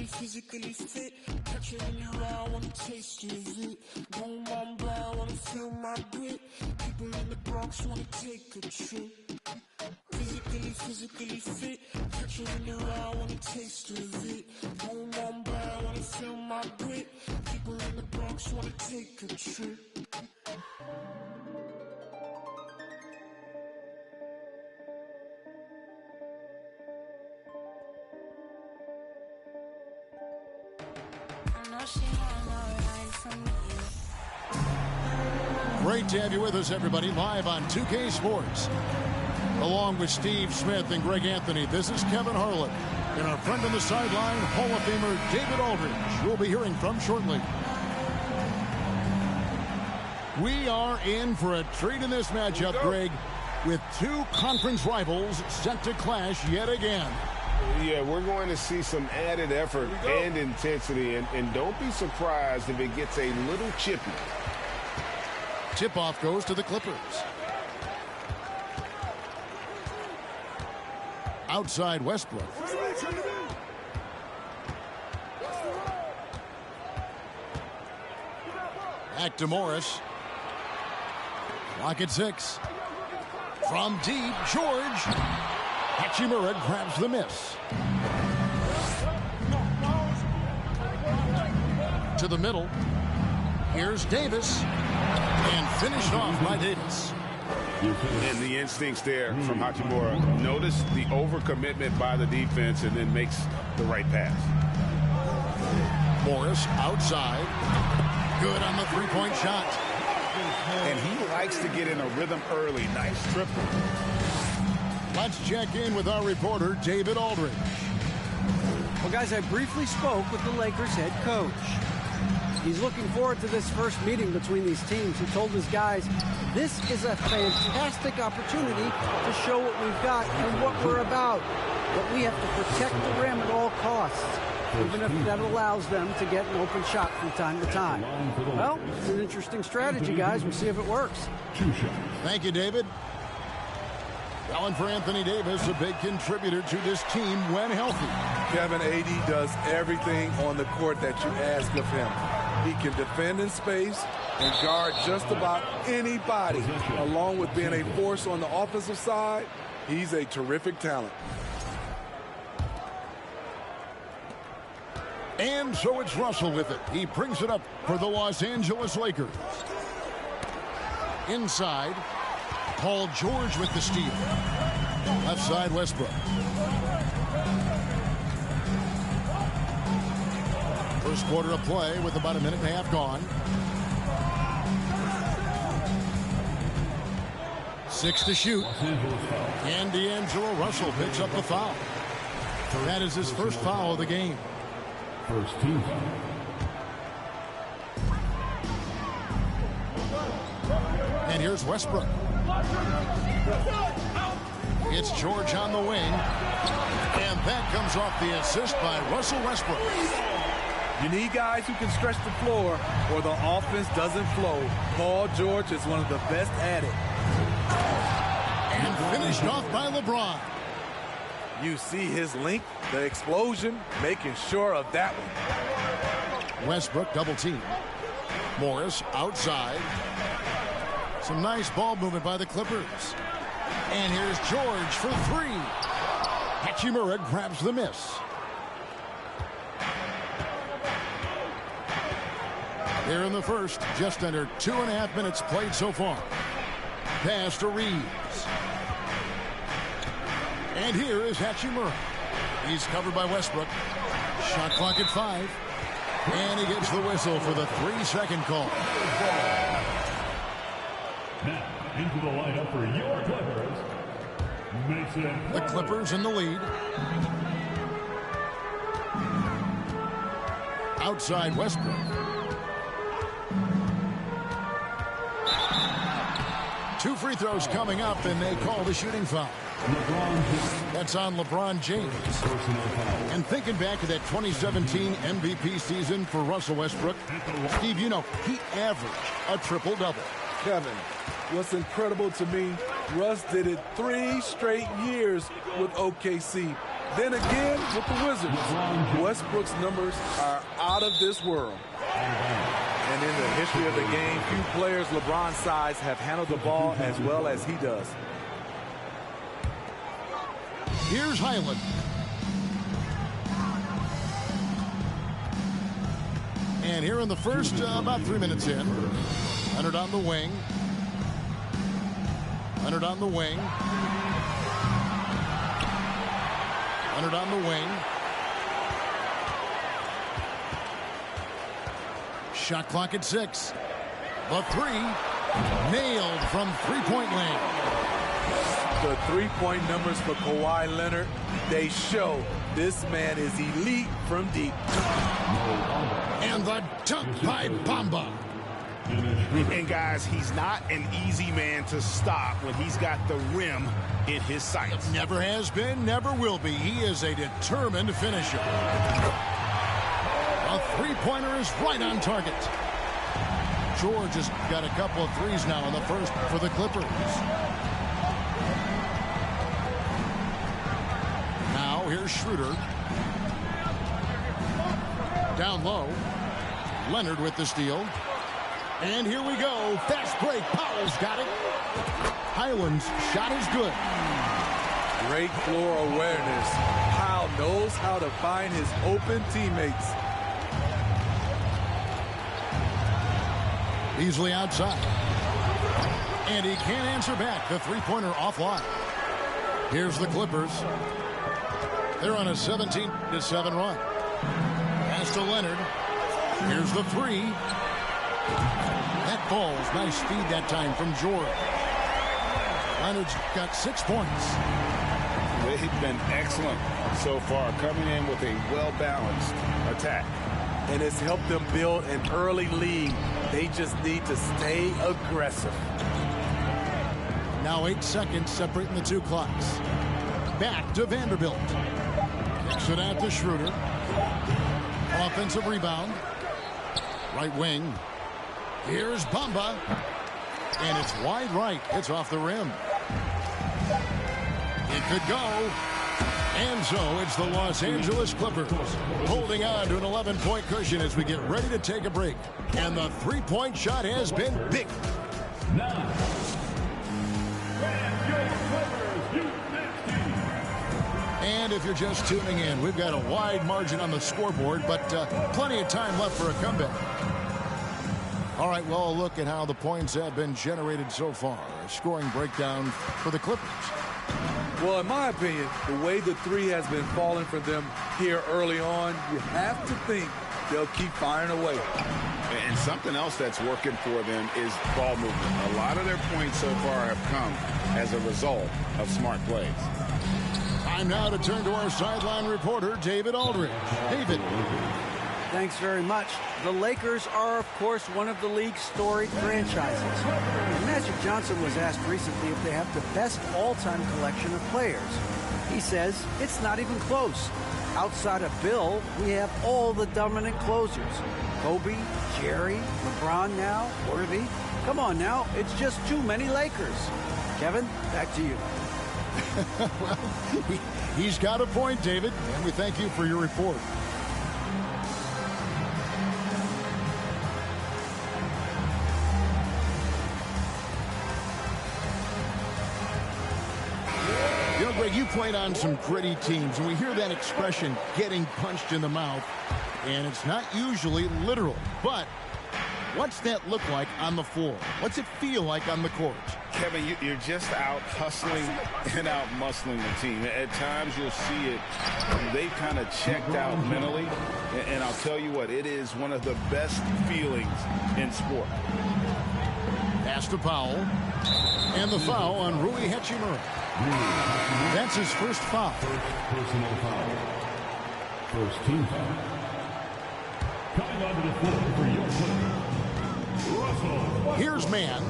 physically fit. Catch it in your eye, wanna taste of it. Boom, boom, blah, wanna feel my grit. People in the Bronx wanna take a trip. Physically fit. Catch it in your eye, wanna taste of it. Boom, boom, blah, wanna feel my grit. People in the Bronx wanna take a trip. Great to have you with us, everybody, live on 2K Sports. Along with Steve Smith and Greg Anthony, this is Kevin Harlan. And our friend on the sideline, Hall of Famer David Aldridge, we'll be hearing from shortly. We are in for a treat in this matchup, Greg, with two conference rivals set to clash yet again. Yeah, we're going to see some added effort and intensity, and don't be surprised if it gets a little chippy. Tip-off goes to the Clippers. Outside Westbrook. Back to Morris. Clock at 6. From deep, George. Hachimura grabs the miss. To the middle. Here's Davis. And finished off by Davis. And the instincts there from Hachimura. Notice the overcommitment by the defense and then makes the right pass. Morris outside. Good on the three-point shot. And he likes to get in a rhythm early. Nice triple. Let's check in with our reporter, David Aldridge. Well, guys, I briefly spoke with the Lakers head coach. He's looking forward to this first meeting between these teams. He told his guys, this is a fantastic opportunity to show what we've got and what we're about. But we have to protect the rim at all costs, even if that allows them to get an open shot from time to time. Well, it's an interesting strategy, guys. We'll see if it works. Thank you, David. Calling for Anthony Davis, a big contributor to this team when healthy. Kevin, AD does everything on the court that you ask of him. He can defend in space and guard just about anybody. Along with being a force on the offensive side, he's a terrific talent. And so it's Russell with it. He brings it up for the Los Angeles Lakers. Inside, Paul George with the steal. Left side, Westbrook. First quarter of play with about a minute and a half gone. 6 to shoot. And D'Angelo Russell picks up the foul. That is his first foul of the game. First team. And here's Westbrook. It's George on the wing. And that comes off the assist by Russell Westbrook. You need guys who can stretch the floor or the offense doesn't flow. Paul George is one of the best at it. And finished off by LeBron. You see his length, the explosion, making sure of that one. Westbrook double team. Morris outside. Some nice ball movement by the Clippers. And here's George for 3. Hachimura grabs the miss. Here in the first, just under 2.5 minutes played so far. Pass to Reeves. And here is Hachimura. He's covered by Westbrook. Shot clock at 5. And he gets the whistle for the 3-second call. Now, into the lineup for your Clippers, Mason. The Clippers in the lead. Outside Westbrook. Two free throws coming up, and they call the shooting foul. That's on LeBron James. And thinking back to that 2017 MVP season for Russell Westbrook, Steve, you know, he averaged a triple-double. Kevin, What's incredible to me, Russ did it 3 straight years with OKC. Then again with the Wizards. Westbrook's numbers are out of this world. And in the history of the game, few players LeBron's size have handled the ball as well as he does. Here's Highland. And here in the first, about 3 minutes in, Leonard on the wing. Leonard on the wing. Leonard on the wing. Shot clock at 6. The 3 nailed from three-point land. The three-point numbers for Kawhi Leonard, they show this man is elite from deep. And the dunk by Bamba. And guys, he's not an easy man to stop when he's got the rim in his sights. Never has been, never will be. He is a determined finisher. A three-pointer is right on target. George has got a couple of threes now in the first for the Clippers. Now here's Schroeder. Down low. Leonard with the steal. And here we go. Fast break. Powell's got it. Highland's shot is good. Great floor awareness. Powell knows how to find his open teammates. Beasley outside. And he can't answer back. The three-pointer offline. Here's the Clippers. They're on a 17-7 run. Pass to Leonard. Here's the 3. That falls. Nice feed that time from George. Leonard's got 6 points. They've been excellent so far, coming in with a well-balanced attack. And it's helped them build an early lead. They just need to stay aggressive. Now 8 seconds separating the two clocks. Back to Vanderbilt. Kicks it out to Schroeder. Offensive rebound. Right wing. Here's Bamba. And it's wide right. It's off the rim. It could go. And so it's the Los Angeles Clippers holding on to an 11-point cushion as we get ready to take a break. And the three-point shot has been big. Now, grab your Clippers U15. And if you're just tuning in, we've got a wide margin on the scoreboard, but plenty of time left for a comeback. All right, well, a look at how the points have been generated so far. A scoring breakdown for the Clippers. Well, in my opinion, the way the 3 has been falling for them here early on, you have to think they'll keep firing away. And something else that's working for them is ball movement. A lot of their points so far have come as a result of smart plays. Time now to turn to our sideline reporter, David Aldridge. David. Thanks very much. The Lakers are, of course, one of the league's storied franchises. Magic Johnson was asked recently if they have the best all-time collection of players. He says it's not even close. Outside of Bill, we have all the dominant closers. Kobe, Jerry, LeBron now, Worthy. Come on now, it's just too many Lakers. Kevin, back to you. Well, he's got a point, David, and we thank you for your report. You know, Greg, you played on some gritty teams, and we hear that expression, getting punched in the mouth, and it's not usually literal. But what's that look like on the floor? What's it feel like on the court? Kevin, you're just out hustling and out muscling the team. At times you'll see it. They've kind of checked out mentally. And I'll tell you what, it is one of the best feelings in sport. Pass to Powell. And the foul on Rui Hachimura. That's his first foul. Personal foul. First team foul. Coming onto the floor for your Clippers, Russell. Here's Mann.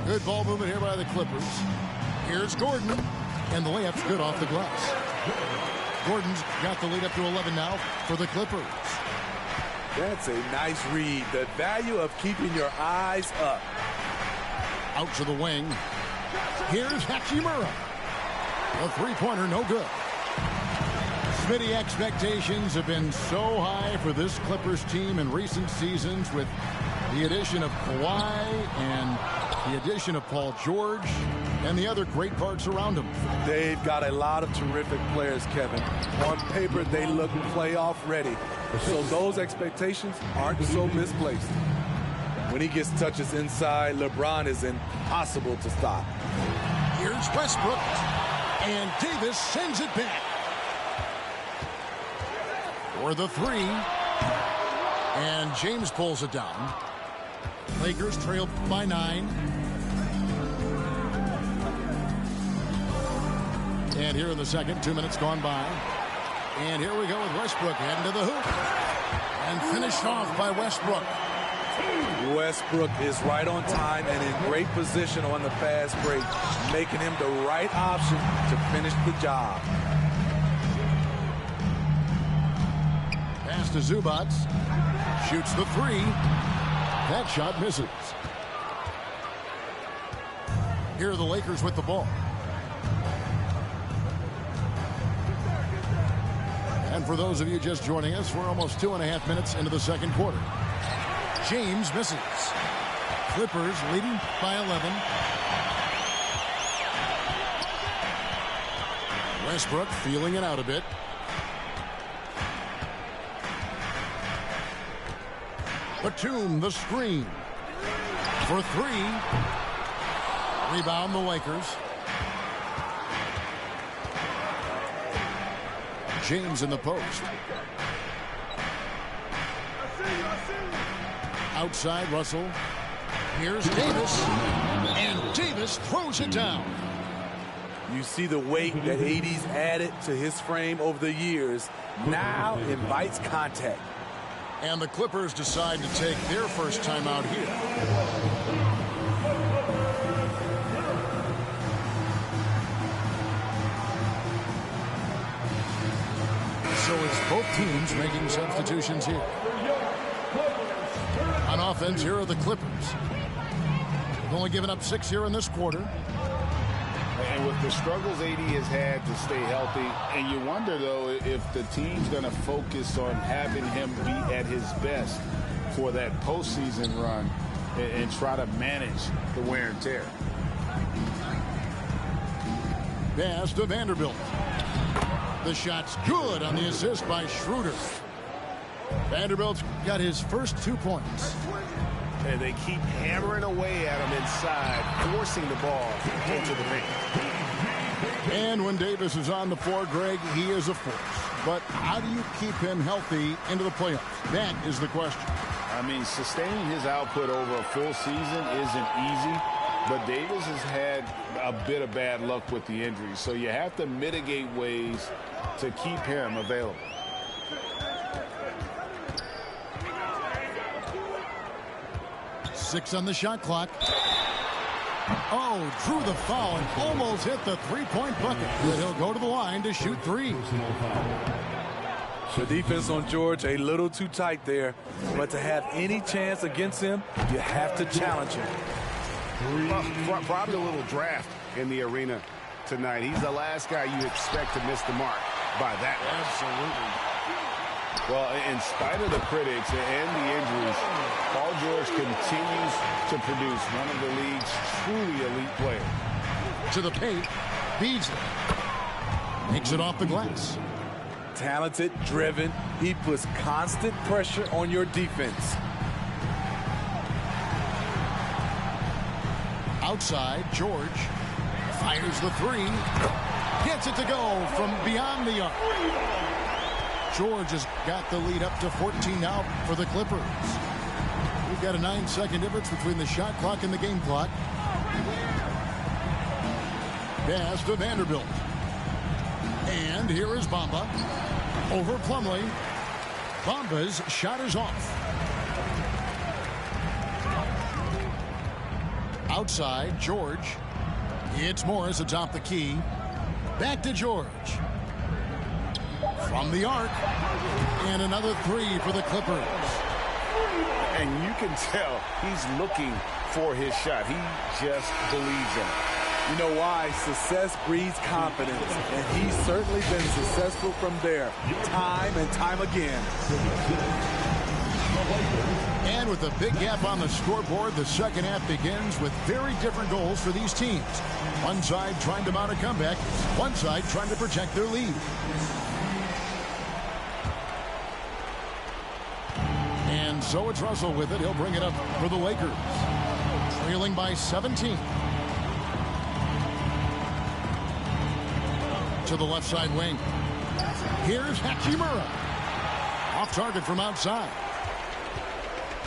Good ball movement here by the Clippers. Here's Gordon. And the layup's good off the glass. Gordon's got the lead up to 11 now for the Clippers. That's a nice read. The value of keeping your eyes up. Out to the wing. Here's Hachimura. The three-pointer, no good. Smitty, expectations have been so high for this Clippers team in recent seasons with the addition of Kawhi and the addition of Paul George and the other great parts around him. They've got a lot of terrific players, Kevin. On paper, they look playoff ready. So those expectations aren't so misplaced. When he gets touches inside, LeBron is impossible to stop. Here's Westbrook. And Davis sends it back. For the three. And James pulls it down. Lakers trail by 9. And here in the second, 2 minutes gone by. And here we go with Westbrook heading to the hoop. And finished off by Westbrook. Westbrook is right on time and in great position on the fast break, making him the right option to finish the job. Pass to Zubac. Shoots the three. That shot misses. Here are the Lakers with the ball. And for those of you just joining us, we're almost 2.5 minutes into the second quarter. James misses. Clippers leading by 11. Westbrook feeling it out a bit. Batum, the screen. For three. Rebound the Lakers. James in the post. Outside, Russell. Here's Davis. And Davis throws it down. You see the weight that AD's added to his frame over the years. Now invites contact. And the Clippers decide to take their first time out here. So it's both teams making substitutions here. On offense, here are the Clippers. They've only given up 6 here in this quarter. And with the struggles AD has had to stay healthy, and you wonder, though, if the team's going to focus on having him be at his best for that postseason run and try to manage the wear and tear. Pass to Vanderbilt. The shot's good on the assist by Schroeder. Vanderbilt's got his first 2 points. And they keep hammering away at him inside, forcing the ball into the paint. And when Davis is on the floor, Greg, he is a force. But how do you keep him healthy into the playoffs? That is the question. I mean, sustaining his output over a full season isn't easy, but Davis has had a bit of bad luck with the injuries. So you have to mitigate ways to keep him available. Six on the shot clock. Oh, drew the foul and almost hit the three-point bucket. But he'll go to the line to shoot three. The defense on George a little too tight there, but to have any chance against him, you have to challenge him. Well, probably a little draft in the arena tonight. He's the last guy you expect to miss the mark by that much. Absolutely. Well, in spite of the critics and the injuries, Paul George continues to produce one of the league's truly elite players. To the paint, Beasley makes it off the glass. Talented, driven, he puts constant pressure on your defense. Outside, George fires the three. Gets it to go from beyond the arc. George has got the lead up to 14 now for the Clippers. We've got a 9-second difference between the shot clock and the game clock. Pass to Vanderbilt. And here is Bamba. Over Plumlee. Bamba's shot is off. Outside, George. It's Morris atop the key. Back to George. From the arc. And another three for the Clippers. And you can tell he's looking for his shot. He just believes in it. You know why? Success breeds confidence, and he's certainly been successful from there, time and time again. And with a big gap on the scoreboard, the second half begins with very different goals for these teams. One side trying to mount a comeback, one side trying to protect their lead. And so it's Russell with it. He'll bring it up for the Lakers. Trailing by 17. To the left side wing. Here's Hachimura. Off target from outside.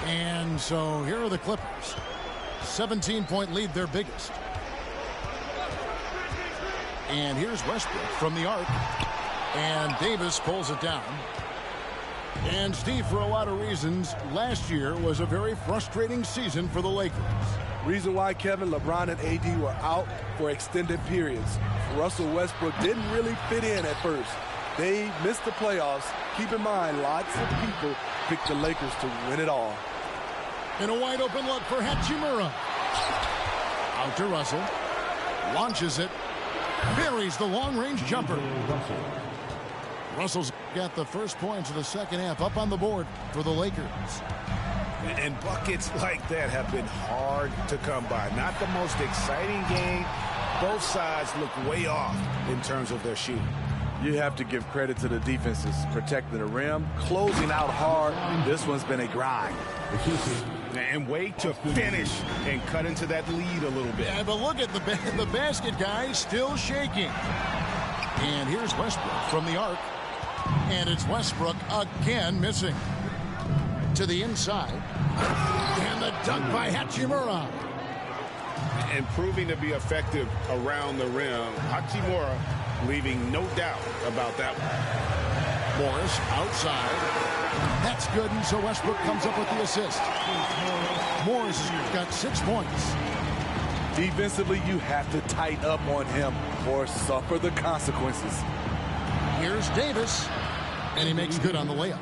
And so here are the Clippers. 17-point lead, their biggest. And here's Westbrook from the arc. And Davis pulls it down. And Steve, for a lot of reasons, last year was a very frustrating season for the Lakers. Reason why, Kevin, LeBron and AD were out for extended periods. Russell Westbrook didn't really fit in at first. They missed the playoffs. Keep in mind, lots of people picked the Lakers to win it all. And a wide open look for Hachimura. Out to Russell. Launches it. Buries the long-range jumper. Russell's got the first points of the second half up on the board for the Lakers. And buckets like that have been hard to come by. Not the most exciting game. Both sides look way off in terms of their shooting. You have to give credit to the defenses, protecting the rim, closing out hard. This one's been a grind. And wait to finish and cut into that lead a little bit. Yeah, but look at the basket guy still shaking. And here's Westbrook from the arc. And it's Westbrook again missing. To the inside. And the dunk by Hachimura. And proving to be effective around the rim. Hachimura leaving no doubt about that one. Morris outside. That's good, and so Westbrook comes up with the assist. Morris has got 6 points. Defensively, you have to tighten up on him or suffer the consequences. Here's Davis, and he makes good on the layup.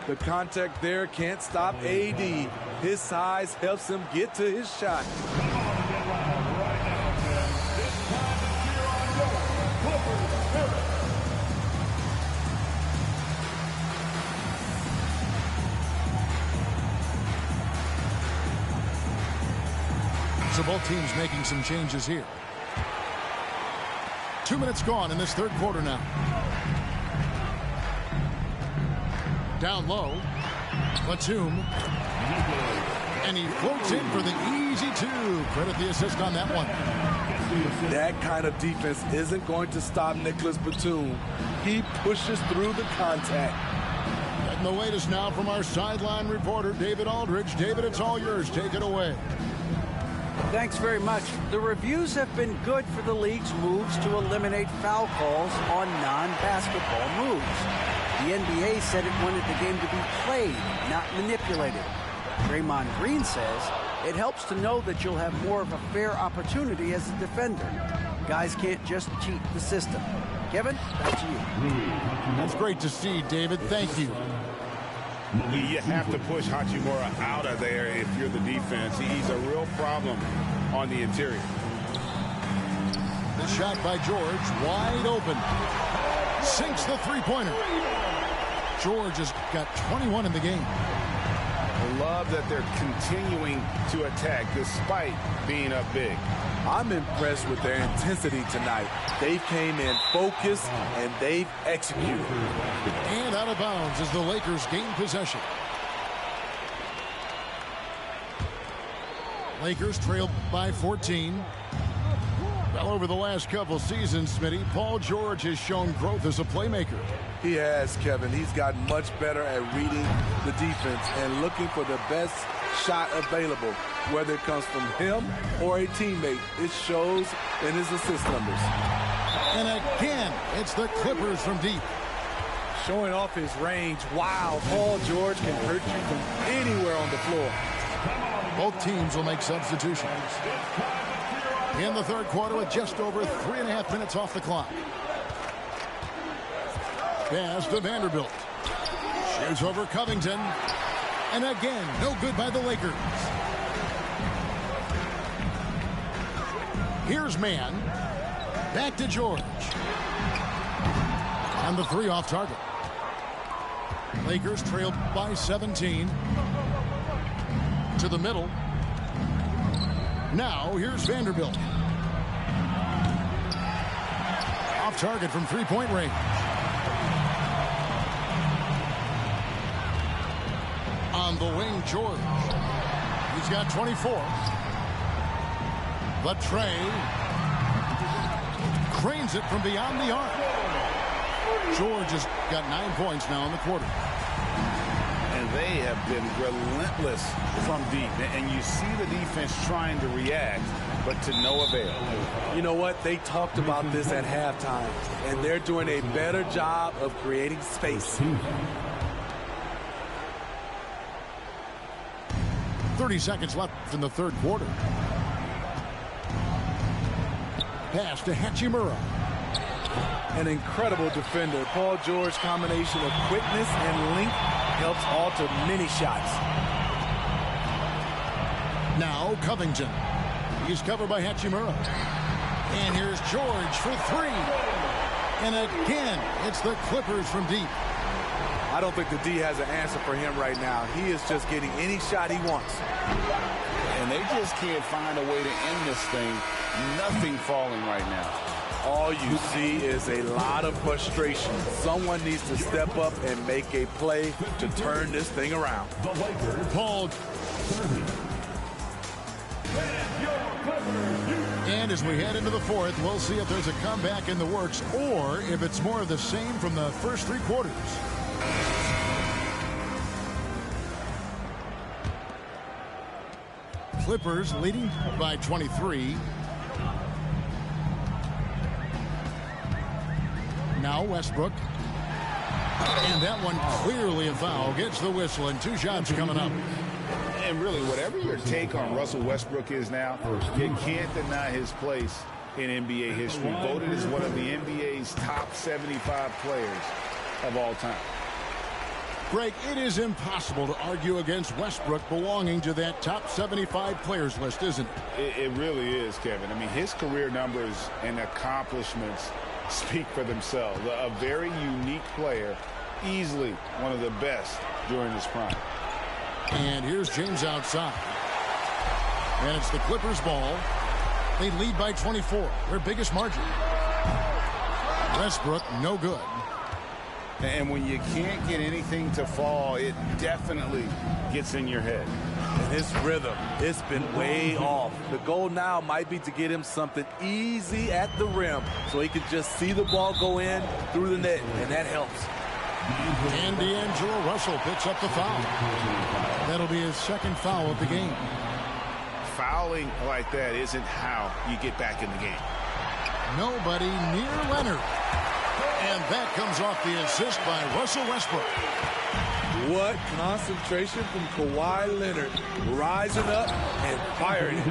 The contact there can't stop AD. His size helps him get to his shot. So both teams making some changes here. 2 minutes gone in this third quarter now. Down low. Batum. And he floats in for the easy two. Credit the assist on that one. That kind of defense isn't going to stop Nicholas Batum. He pushes through the contact. Getting the latest now from our sideline reporter, David Aldridge. David, it's all yours. Take it away. Thanks very much. The reviews have been good for the league's moves to eliminate foul calls on non-basketball moves. The NBA said it wanted the game to be played, not manipulated. Draymond Green says it helps to know that you'll have more of a fair opportunity as a defender. Guys can't just cheat the system. Kevin, back to you. That's great to see, David. Thank you. You have to push Hachimura out of there if you're the defense. He's a real problem on the interior. The shot by George, wide open. Sinks the three-pointer. George has got 21 in the game. I love that they're continuing to attack despite being up big. I'm impressed with their intensity tonight. They came in focused and they've executed. And out of bounds as the Lakers gain possession. Lakers trailed by 14. Well, over the last couple seasons, Smitty, Paul George has shown growth as a playmaker. He has, Kevin. He's gotten much better at reading the defense and looking for the best shot available, whether it comes from him or a teammate. It shows in his assist numbers. And again, it's the Clippers from deep. Showing off his range. Wow, Paul George can hurt you from anywhere on the floor. Both teams will make substitutions. In the third quarter with just over 3.5 minutes off the clock. Pass to Vanderbilt. Shoots over Covington. And again, no good by the Lakers. Here's Mann. Back to George. And the three off target. Lakers trail by 17. To the middle. Now here's Vanderbilt. Off target from three-point range. On the wing, George. He's got 24. The tray. Cranes it from beyond the arc. George has got 9 points now in the quarter. And they have been relentless from deep. And you see the defense trying to react, but to no avail. You know what? They talked about this at halftime, and they're doing a better job of creating space. 30 seconds left in the third quarter. Pass to Hachimura. An incredible defender. Paul George combination of quickness and length helps alter many shots. Now Covington. He's covered by Hachimura. And here's George for three. And again, it's the Clippers from deep. I don't think the D has an answer for him right now. He is just getting any shot he wants. And they just can't find a way to end this thing. Nothing falling right now. All you see is a lot of frustration. Someone needs to step up and make a play to turn this thing around. Paul. And as we head into the fourth, we'll see if there's a comeback in the works or if it's more of the same from the first three quarters. Clippers leading by 23. Now Westbrook. And that one clearly a foul. Gets the whistle and 2 shots coming up. And really, whatever your take on Russell Westbrook is now, you can't deny his place in NBA history. Voted as one of the NBA's top 75 players of all time. Greg, it is impossible to argue against Westbrook belonging to that top 75 players list, isn't it? It really is, Kevin. I mean, his career numbers and accomplishments speak for themselves. A very unique player, easily one of the best during his prime. And here's James outside. And it's the Clippers' ball. They lead by 24, their biggest margin. Westbrook, no good. And when you can't get anything to fall, it definitely gets in your head. And his rhythm, it's been way off. The goal now might be to get him something easy at the rim so he can just see the ball go in through the net, and that helps. And D'Angelo Russell picks up the foul. That'll be his second foul of the game. Fouling like that isn't how you get back in the game. Nobody near Leonard. And that comes off the assist by Russell Westbrook. What concentration from Kawhi Leonard, rising up and firing it.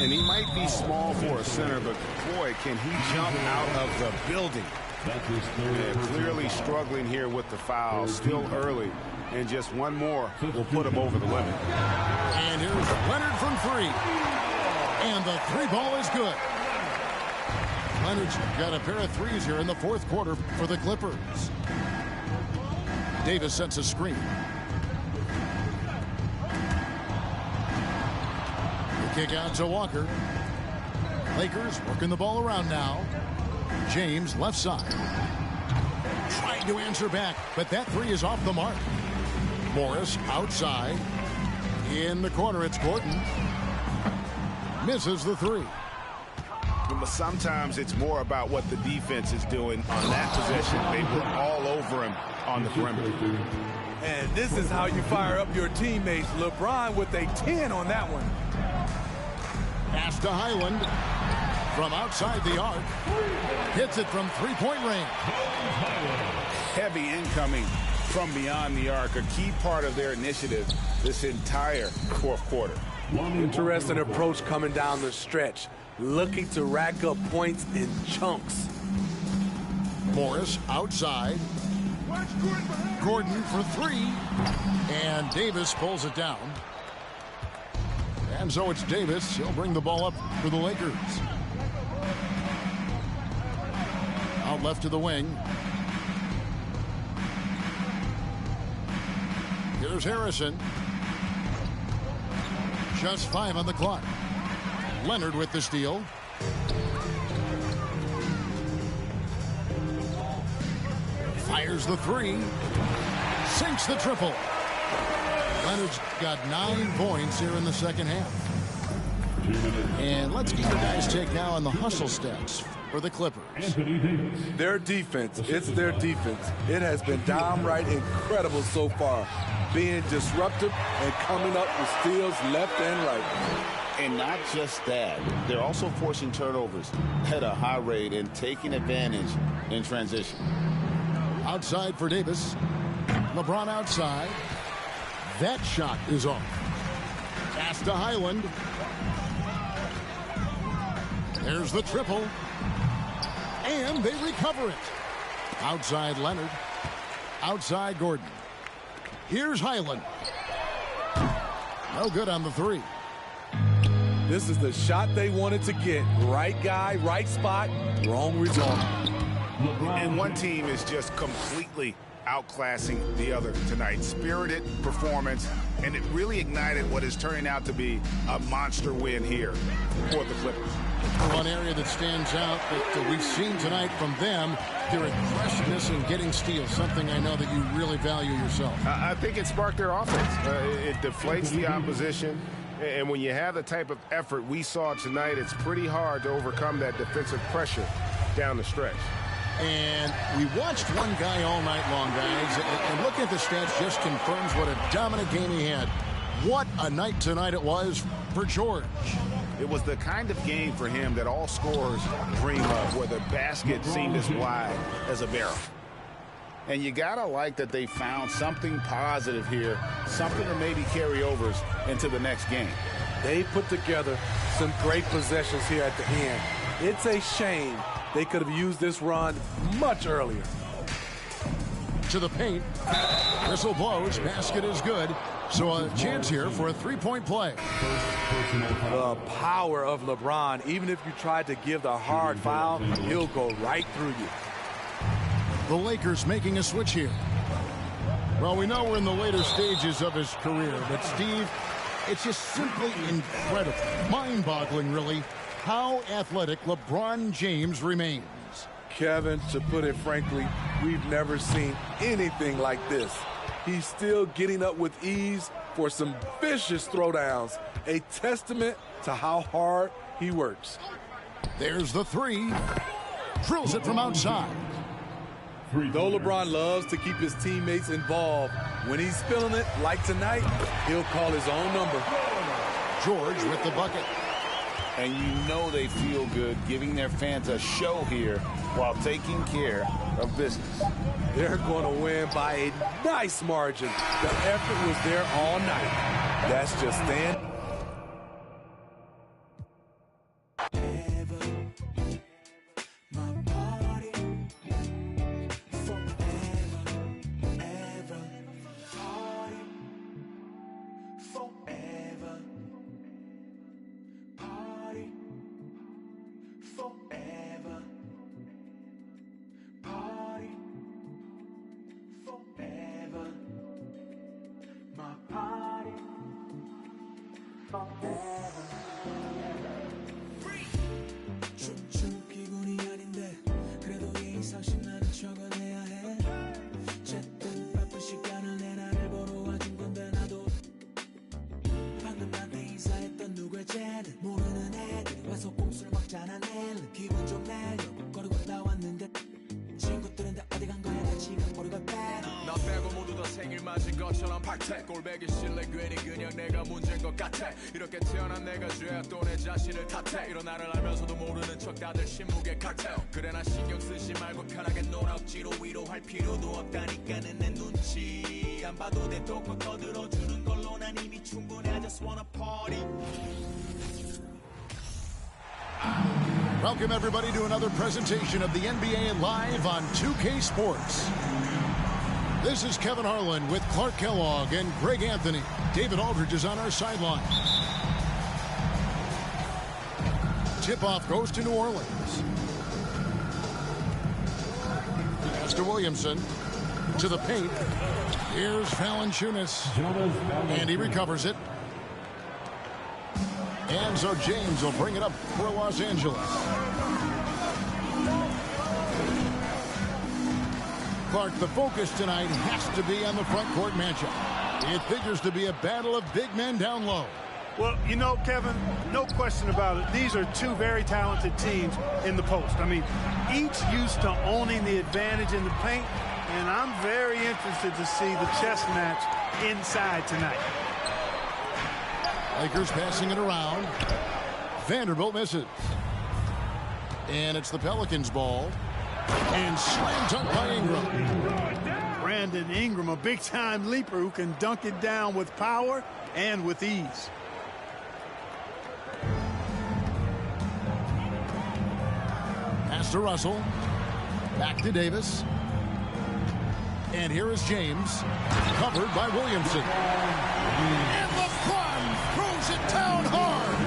And he might be small for a center, but boy, can he jump out of the building. Yeah, clearly struggling here with the foul, still early, and just one more will put him over the limit. And here's Leonard from three. And the three ball is good. Leonard's got a pair of threes here in the fourth quarter for the Clippers. Davis sets a screen. The kick out to Walker. Lakers working the ball around now. James left side. Trying to answer back, but that three is off the mark. Morris outside. In the corner, it's Gordon. Misses the three. But sometimes it's more about what the defense is doing on that possession. They put all over him on the perimeter. And this is how you fire up your teammates. LeBron with a 10 on that one. Pass to Highland from outside the arc. Hits it from three-point range. Heavy incoming from beyond the arc, a key part of their initiative this entire fourth quarter. Interesting approach coming down the stretch, looking to rack up points in chunks. Morris outside. Gordon for three. And Davis pulls it down. And so it's Davis. He'll bring the ball up for the Lakers. Out left to the wing. Here's Harrison. Just 5 on the clock. Leonard with the steal. Fires the 3. Sinks the triple. Leonard's got 9 points here in the second half. And let's get your guys' take now on the hustle stats for the Clippers. Their defense, it's their defense. It has been downright incredible so far, being disruptive and coming up with steals left and right. And not just that, they're also forcing turnovers at a high rate and taking advantage in transition. Outside for Davis. LeBron outside. That shot is off. Pass to Highland. There's the triple. And they recover it. Outside Leonard. Outside Gordon. Here's Highland. No good on the 3. This is the shot they wanted to get. Right guy, right spot, wrong result. And one team is just completely outclassing the other tonight. Spirited performance, and it really ignited what is turning out to be a monster win here for the Clippers. One area that stands out that we've seen tonight from them, their aggressiveness in getting steals, something I know that you really value yourself. I think it sparked their offense. It deflates the opposition, and when you have the type of effort we saw tonight, it's pretty hard to overcome that defensive pressure down the stretch. And we watched one guy all night long, guys, and looking at the stats just confirms what a dominant game he had. What a night tonight it was for George. It was the kind of game for him that all scorers dream of, where the basket seemed as wide as a barrel. And you gotta like that they found something positive here, something to maybe carry overs into the next game. They put together some great possessions here at the end. It's a shame they could have used this run much earlier. To the paint. Whistle blows. Basket is good. So a chance here for a three-point play. The power of LeBron. Even if you tried to give the hard foul, he'll go right through you. The Lakers making a switch here. Well, we know we're in the later stages of his career, but Steve, it's just simply incredible, mind-boggling, really, how athletic LeBron James remains. Kevin, to put it frankly, we've never seen anything like this. He's still getting up with ease for some vicious throwdowns, a testament to how hard he works. There's the 3. Drills it from outside. Though LeBron loves to keep his teammates involved, when he's feeling it, like tonight, he'll call his own number. George with the bucket. And you know they feel good giving their fans a show here while taking care of business. They're going to win by a nice margin. The effort was there all night. That's just stand. 꼴배기 싫래 괜히 그냥 내가 문제인 것 같아 이렇게 태어난 내가 죄야 또 내 자신을 탓해 이런 나를 알면서도 모르는 척 다들 신무게 칵테일 그래 나 신경 쓰지 말고 편하게 놀아 억지로 위로할 필요도 없다니까는 내 눈치 안 봐도 돼 톡톡 떠들어주는 걸로 난 이미 충분해 I just wanna party. Welcome everybody to another presentation of the NBA Live on 2K Sports. This is Kevin Harlan with Clark Kellogg and Greg Anthony. David Aldridge is on our sideline. tip-off goes to New Orleans. Pass to Williamson. To the paint. Here's Valanciunas. And he recovers it. And so James will bring it up for Los Angeles. Clark, the focus tonight has to be on the front court matchup. It figures to be a battle of big men down low. Well, you know, Kevin, no question about it. These are two very talented teams in the post. I mean, each used to owning the advantage in the paint, and I'm very interested to see the chess match inside tonight. Lakers passing it around. Vanderbilt misses. And it's the Pelicans' ball. And slam dunk by Ingram. Brandon Ingram, a big-time leaper who can dunk it down with power and with ease. Pass to Russell. Back to Davis. And here is James. Covered by Williamson. And LeBron throws it down hard.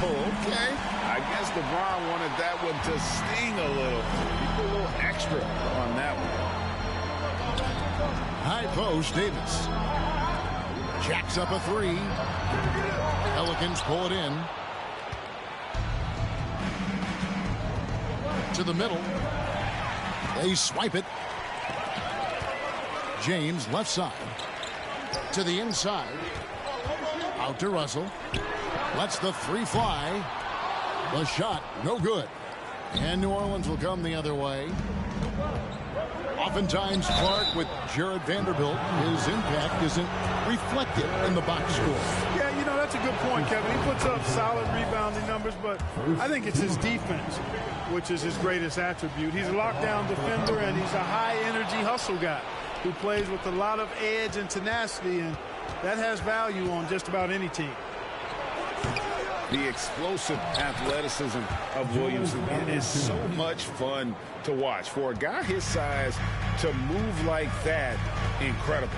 Oh, okay. I guess LeBron wanted that one to sting a little. He put a little extra on that one. High post, Davis. Jacks up a three. Pelicans pull it in. To the middle. They swipe it. James left side. To the inside. Out to Russell. Lets the three fly. The shot, no good. And New Orleans will come the other way. Oftentimes, Clark, with Jared Vanderbilt, his impact isn't reflected in the box score. Yeah, you know, that's a good point, Kevin. He puts up solid rebounding numbers, but I think it's his defense, which is his greatest attribute. He's a lockdown defender, and he's a high-energy hustle guy who plays with a lot of edge and tenacity, and that has value on just about any team. The explosive athleticism of Williamson is so much fun to watch. For a guy his size to move like that, incredible.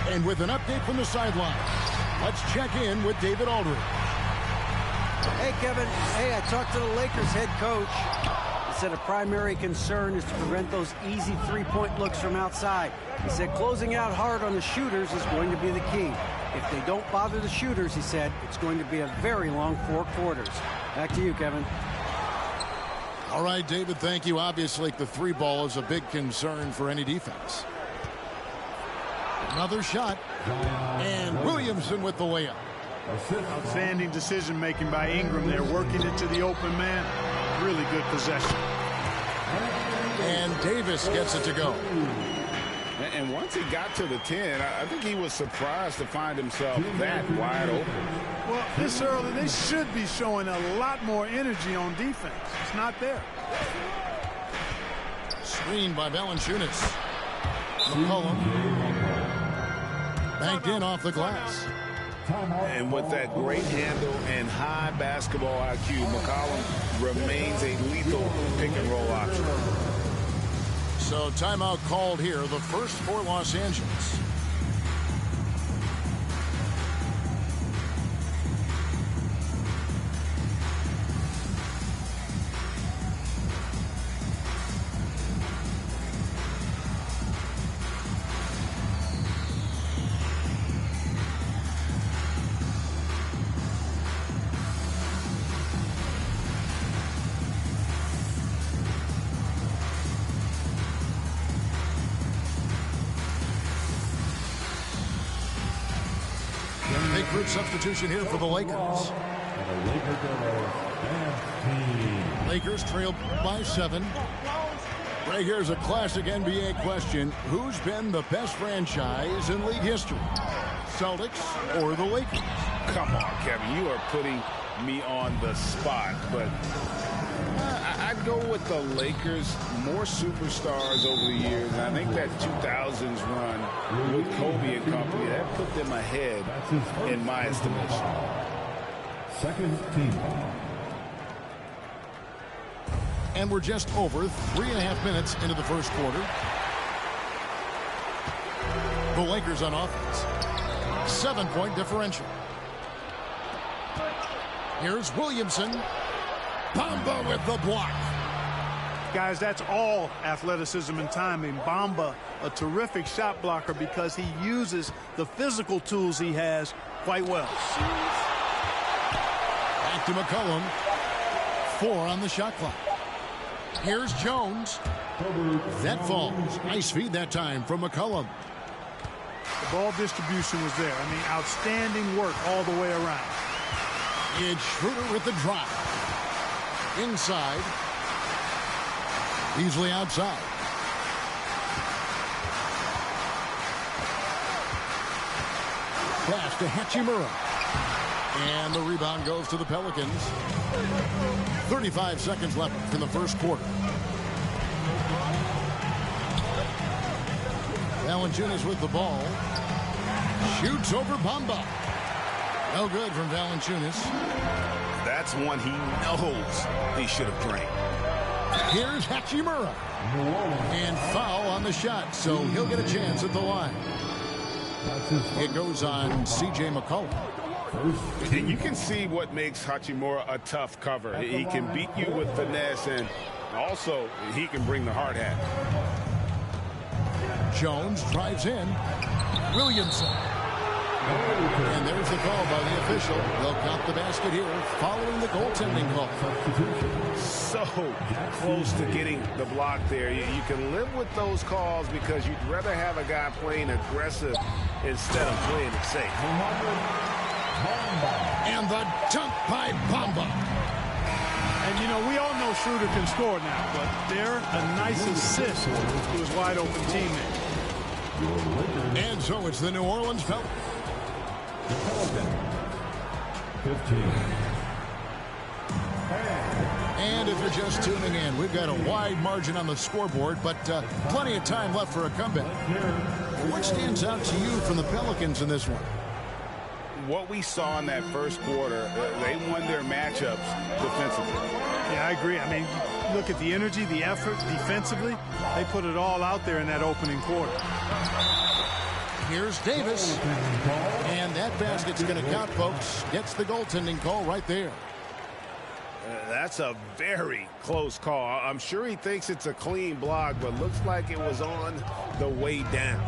And with an update from the sideline, let's check in with David Aldridge. Hey, Kevin. Hey, I talked to the Lakers head coach. He said a primary concern is to prevent those easy three-point looks from outside. He said closing out hard on the shooters is going to be the key. If they don't bother the shooters, he said, it's going to be a very long 4 quarters. Back to you, Kevin. All right, David, thank you. Obviously, the three ball is a big concern for any defense. Another shot. And Williamson with the layup. Outstanding decision-making by Ingram there, working it to the open man. Really good possession. And Davis gets it to go. And once he got to the 10, I think he was surprised to find himself that wide open. Well, this early, they should be showing a lot more energy on defense. It's not there. Screened by Valanciunas. McCollum. Banked in off the glass. And with that great handle and high basketball IQ, McCollum remains a lethal pick-and-roll option. So timeout called here, the first for Los Angeles. Group substitution here for the Lakers. Lakers trail by 7. Right here's a classic NBA question. Who's been the best franchise in league history? Celtics or the Lakers? Come on, Kevin. You are putting me on the spot, but I'd go with the Lakers. More superstars over the years. And I think that 2000s run with Kobe and company, that put them ahead in my estimation. Second team. And we're just over 3.5 minutes into the first quarter. The Lakers on offense. 7-point differential. Here's Williamson. Bamba with the block. Guys, that's all athleticism and timing. Bamba, a terrific shot blocker because he uses the physical tools he has quite well. Back to McCollum. 4 on the shot clock. Here's Jones. That falls. Nice feed that time from McCollum. The ball distribution was there. I mean, outstanding work all the way around. It's Schroeder with the drop. Inside. Easily outside. Pass to Hachimura. And the rebound goes to the Pelicans. 35 seconds left in the first quarter. Valanciunas with the ball. Shoots over Bamba. No good from Valanciunas. That's one he knows he should have drained. Here's Hachimura. And foul on the shot, so he'll get a chance at the line. It goes on C.J. McCollum. And you can see what makes Hachimura a tough cover. He can beat you with finesse, and also he can bring the hard hat. Jones drives in. Williamson. And there's the call by the official. They'll count the basket here following the goaltending call. So close to getting the block there. You can live with those calls because you'd rather have a guy playing aggressive instead of playing it safe. And the dunk by Bamba. And, you know, we all know Schroeder can score now, but there, a nice assist to his wide-open teammate. And so it's the New Orleans Pelicans. 15. And if you're just tuning in, we've got a wide margin on the scoreboard, but plenty of time left for a comeback. What stands out to you from the Pelicans in this one? What we saw in that first quarter, they won their matchups defensively. Yeah, I agree. I mean, look at the energy, the effort defensively. They put it all out there in that opening quarter. Here's Davis. And that basket's going to count, folks. Gets the goaltending call right there. That's a very close call. I'm sure he thinks it's a clean block, but looks like it was on the way down.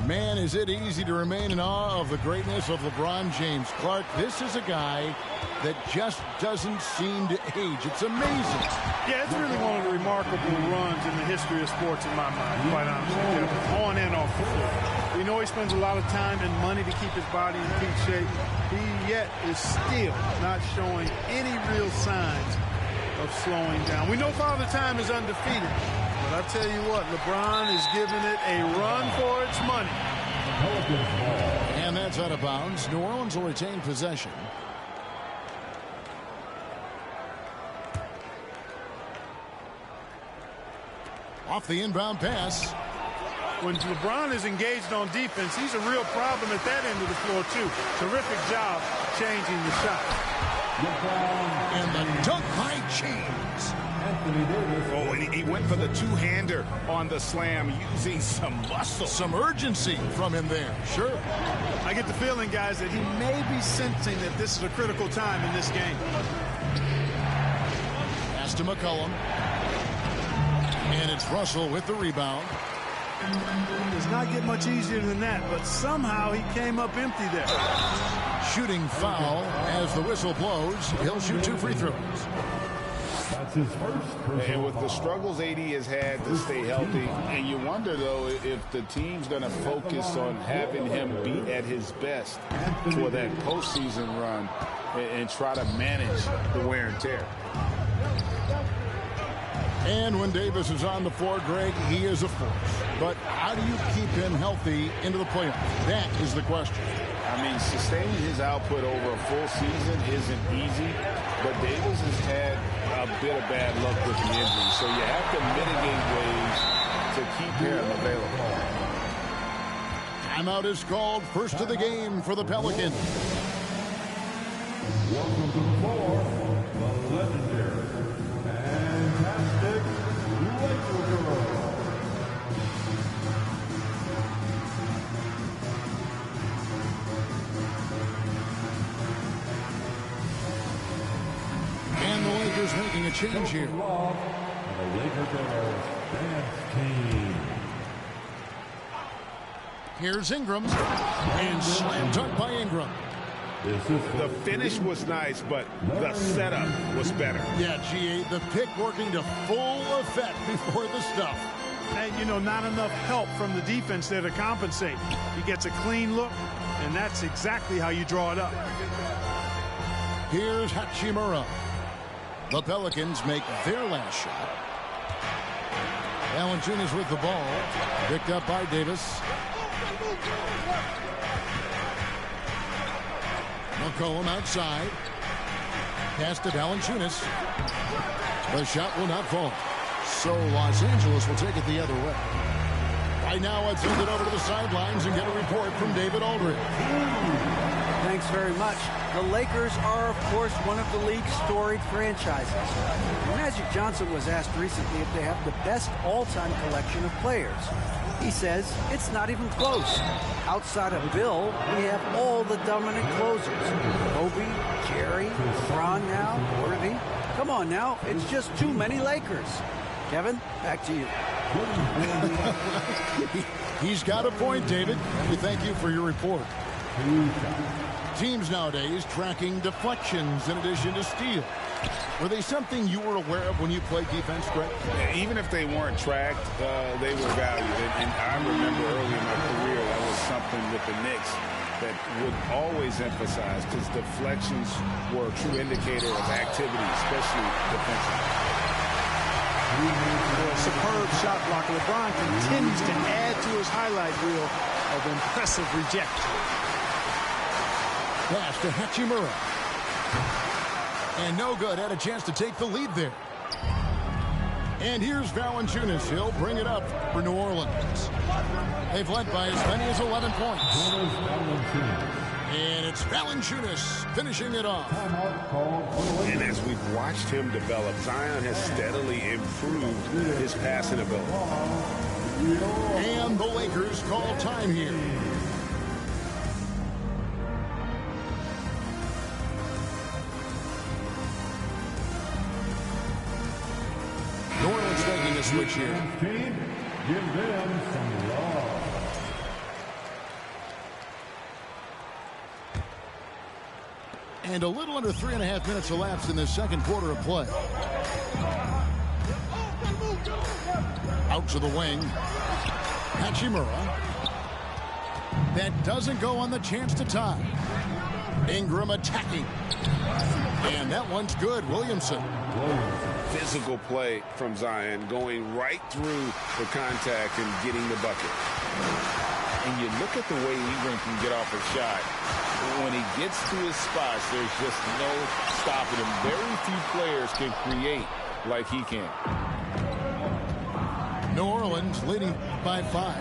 Man, is it easy to remain in awe of the greatness of LeBron James. Clark, this is a guy that just doesn't seem to age. It's amazing. Yeah, it's really one of the remarkable runs in the history of sports in my mind, quite honestly. On and off the floor. We know he spends a lot of time and money to keep his body in peak shape. He yet is still not showing any real signs of slowing down. We know Father Time is undefeated. But I tell you what, LeBron is giving it a run for its money. And that's out of bounds. New Orleans will retain possession. Off the inbound pass. When LeBron is engaged on defense, he's a real problem at that end of the floor, too. Terrific job changing the shot. And the dunk by James. Oh, and he went for the two-hander on the slam using some muscle. Some urgency from him there. Sure. I get the feeling, guys, that he may be sensing that this is a critical time in this game. Pass to McCollum. And it's Russell with the rebound. It does not get much easier than that, but somehow he came up empty there. Shooting foul as the whistle blows. He'll shoot 2 free throws. That's his first. And with the struggles AD has had to stay healthy, and you wonder, though, if the team's going to focus on having him be at his best for that postseason run and try to manage the wear and tear. And when Davis is on the floor, Greg, he is a force. But how do you keep him healthy into the playoffs? That is the question. I mean, sustaining his output over a full season isn't easy, but Davis has had a bit of bad luck with the injury, so you have to mitigate ways to keep him available. Timeout is called. First of the game for the Pelicans. Welcome to the floor, the legendary, fantastic Laker Girl. Lakers making a change here. The Lakers are dance team. Here's Ingram. And slam dunk by Ingram. The finish was nice, but the setup was better. Yeah, GA, the pick working to full effect before the stuff. And, you know, not enough help from the defense there to compensate. He gets a clean look, and that's exactly how you draw it up. Here's Hachimura. The Pelicans make their last shot. Valanciunas with the ball. Picked up by Davis. McCollum outside. Pass to Valanciunas. The shot will not fall. So Los Angeles will take it the other way. Right now, let's send it over to the sidelines and get a report from David Aldridge. Thanks very much. The Lakers are, of course, one of the league's storied franchises. Magic Johnson was asked recently if they have the best all-time collection of players. He says it's not even close. Outside of Bill, we have all the dominant closers. Kobe, Jerry, LeBron now, Worthy. Come on now, it's just too many Lakers. Kevin, back to you. He's got a point, David. We thank you for your report. Teams nowadays tracking deflections in addition to steals. Were they something you were aware of when you played defense, Greg? Even if they weren't tracked, they were valued. And I remember early in my career, that was something with the Knicks that would always emphasize, because deflections were a true indicator of activity, especially defensively. A superb shot blocker. LeBron continues to add to his highlight reel of impressive rejection. Pass to Hachimura. And no good. Had a chance to take the lead there. And here's Valanciunas. He'll bring it up for New Orleans. They've led by as many as 11 points. And it's Valanciunas finishing it off. And as we've watched him develop, Zion has steadily improved his passing ability. And the Lakers call time here. New Orleans taking a switch here. Give them some love. And a little under 3.5 minutes elapsed in the second quarter of play. Out to the wing. Hachimura. That doesn't go on the chance to tie. Ingram attacking. And that one's good. Williamson. Physical play from Zion, going right through the contact and getting the bucket. And you look at the way Ingram can get off a shot. When he gets to his spots, there's just no stopping him. Very few players can create like he can. New Orleans leading by 5.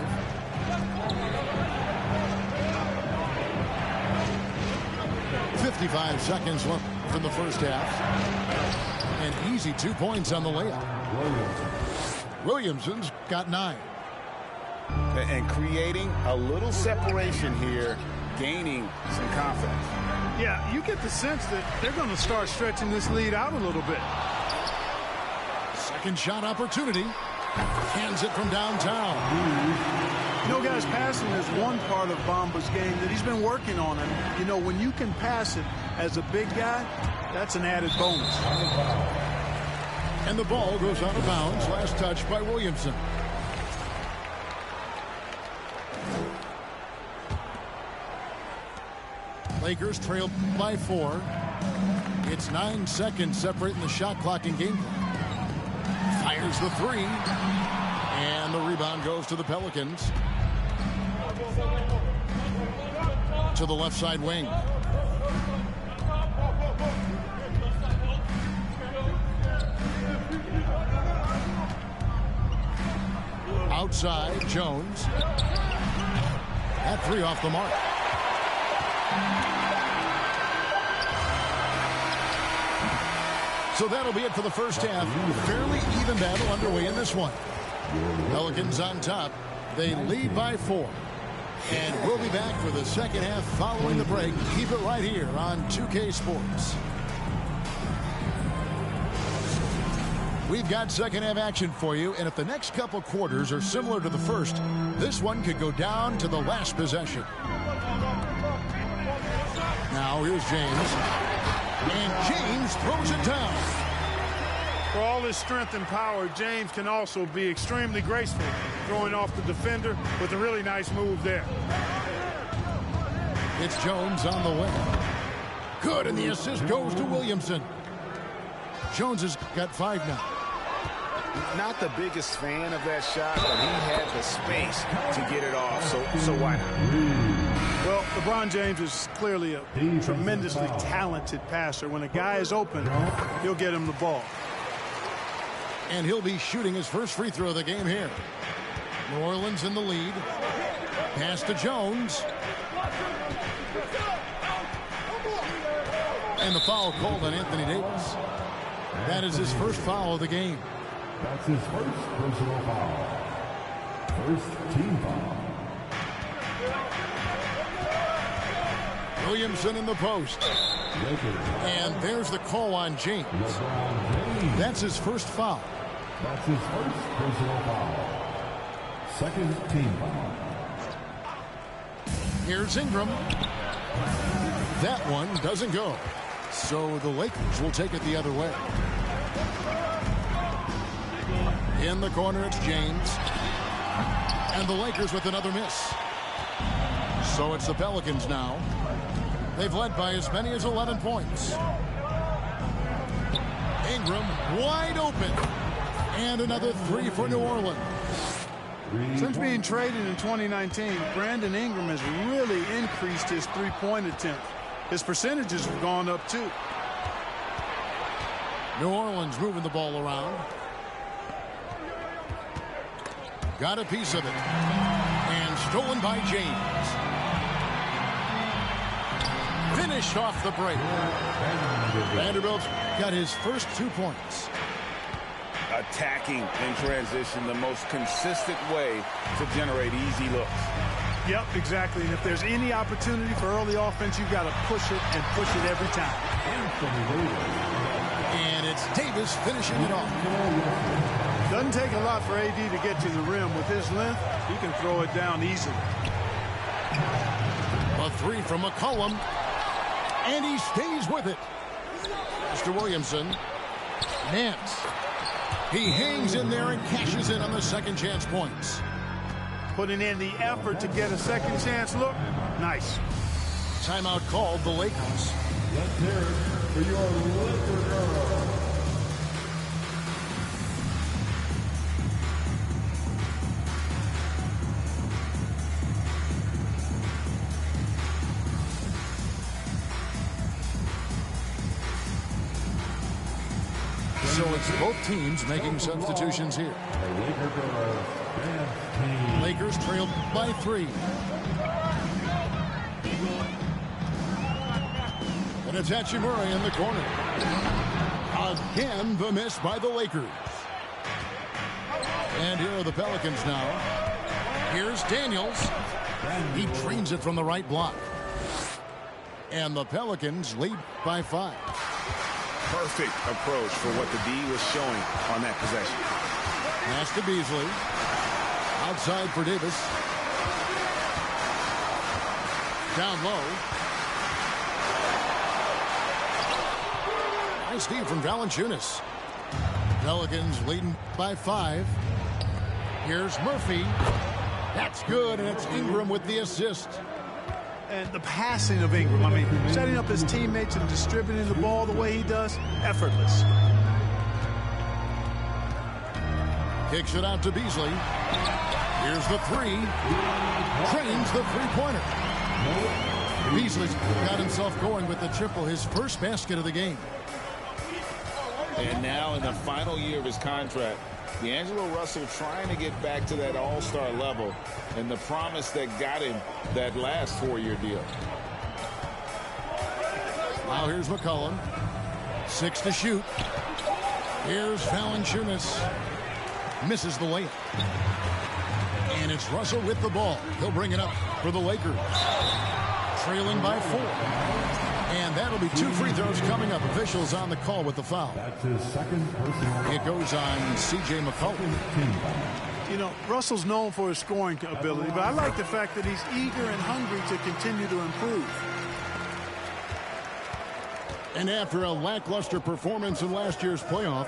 .55 seconds left from the first half. An easy 2 points on the layup. Williamson's got 9. And creating a little separation here, gaining some confidence. Yeah, you get the sense that they're going to start stretching this lead out a little bit. Second shot opportunity. Hands it from downtown. You know, guys, passing is one part of Bamba's game that he's been working on. And, you know, when you can pass it as a big guy, that's an added bonus. And the ball goes out of bounds. Last touch by Williamson. Lakers trailed by 4. It's 9 seconds separating the shot clock and game clock. Fires the 3. And the rebound goes to the Pelicans. To the left side wing. Outside, Jones. That 3 off the mark. So that'll be it for the first half. Fairly even battle underway in this one. Pelicans on top. They lead by 4. And we'll be back for the second half following the break. Keep it right here on 2K Sports. We've got second half action for you, and if the next couple quarters are similar to the first, this one could go down to the last possession. Now here's James, and James throws it down. For all his strength and power, James can also be extremely graceful, throwing off the defender with a really nice move there. It's Jones on the way. Good, and the assist goes to Williamson. Jones has got 5 now. Not the biggest fan of that shot, but he had the space to get it off, so why not? Well, LeBron James is clearly a tremendously talented passer. When a guy is open, he'll get him the ball. And he'll be shooting his first free throw of the game here. New Orleans in the lead. Pass to Jones. And the foul called on Anthony Davis. That is his first foul of the game. That's his first personal foul. First team foul. Williamson in the post. And there's the call on James. That's his first foul. That's his first personal foul. Second team foul. Here's Ingram. That one doesn't go. So the Lakers will take it the other way. In the corner, it's James. And the Lakers with another miss. So it's the Pelicans now. They've led by as many as 11 points. Ingram wide open. And another 3 for New Orleans. Since being traded in 2019, Brandon Ingram has really increased his three-point attempt. His percentages have gone up too. New Orleans moving the ball around. Got a piece of it. And stolen by James. Finished off the break. Vanderbilt's got his first 2 points. Attacking in transition, the most consistent way to generate easy looks. Yep, exactly. And if there's any opportunity for early offense, you've got to push it and push it every time. And it's Davis finishing it off. Doesn't take a lot for AD to get to the rim. With his length, he can throw it down easily. A 3 from McCollum. And he stays with it. Mr. Williamson. Nance. He hangs in there and cashes in on the second chance points. Putting in the effort to get a second chance look. Nice. Timeout called the Lakers. Let's hear it for your Laker girl. So it's both teams making substitutions here. Lakers trailed by 3. And it's Hachimura in the corner. Again, the miss by the Lakers. And here are the Pelicans now. Here's Daniels. He drains it from the right block. And the Pelicans lead by 5. Perfect approach for what the D was showing on that possession. Pass to Beasley. Outside for Davis. Down low. Nice steal from Valanciunas. Pelicans leading by 5. Here's Murphy. That's good, and it's Ingram with the assist. And the passing of Ingram, I mean, setting up his teammates and distributing the ball the way he does, effortless. Kicks it out to Beasley. Here's the 3. Trains the three-pointer. Beasley's got himself going with the triple, his first basket of the game. And now in the final year of his contract, D'Angelo Russell trying to get back to that all-star level and the promise that got him that last 4-year deal. Now here's McCollum. 6 to shoot. Here's Valanciunas. Misses the layup. And it's Russell with the ball. He'll bring it up for the Lakers. Trailing by 4. And that'll be 2 free throws coming up. Officials on the call with the foul. That's his second personal. It goes on C.J. McCollum. You know, Russell's known for his scoring ability, but I like the fact that he's eager and hungry to continue to improve. And after a lackluster performance in last year's playoff,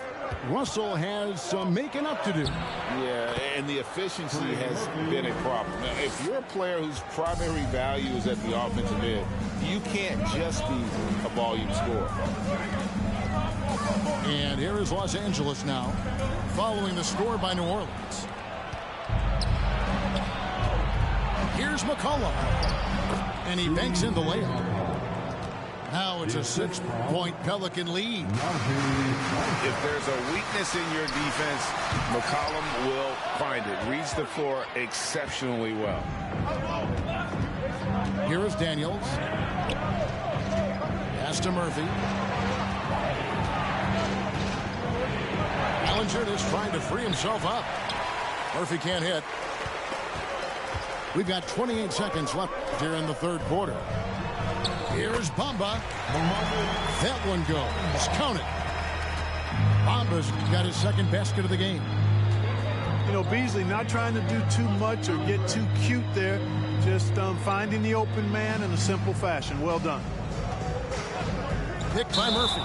Russell has some making up to do. Yeah, and the efficiency has been a problem. Now, if you're a player whose primary value is at the offensive end, you can't just be a volume scorer. And here is Los Angeles now, following the score by New Orleans. Here's McCollum. And he banks in the layup. Now it's a 6-point Pelican lead. If there's a weakness in your defense, McCollum will find it. Reads the floor exceptionally well. Here is Daniels. Pass to Murphy. Allinger is trying to free himself up. Murphy can't hit. We've got 28 seconds left here in the third quarter. Here's Bamba. That one goes. Count it. Bamba's got his second basket of the game. You know, Beasley not trying to do too much or get too cute there. Just finding the open man in a simple fashion. Well done. Picked by Murphy.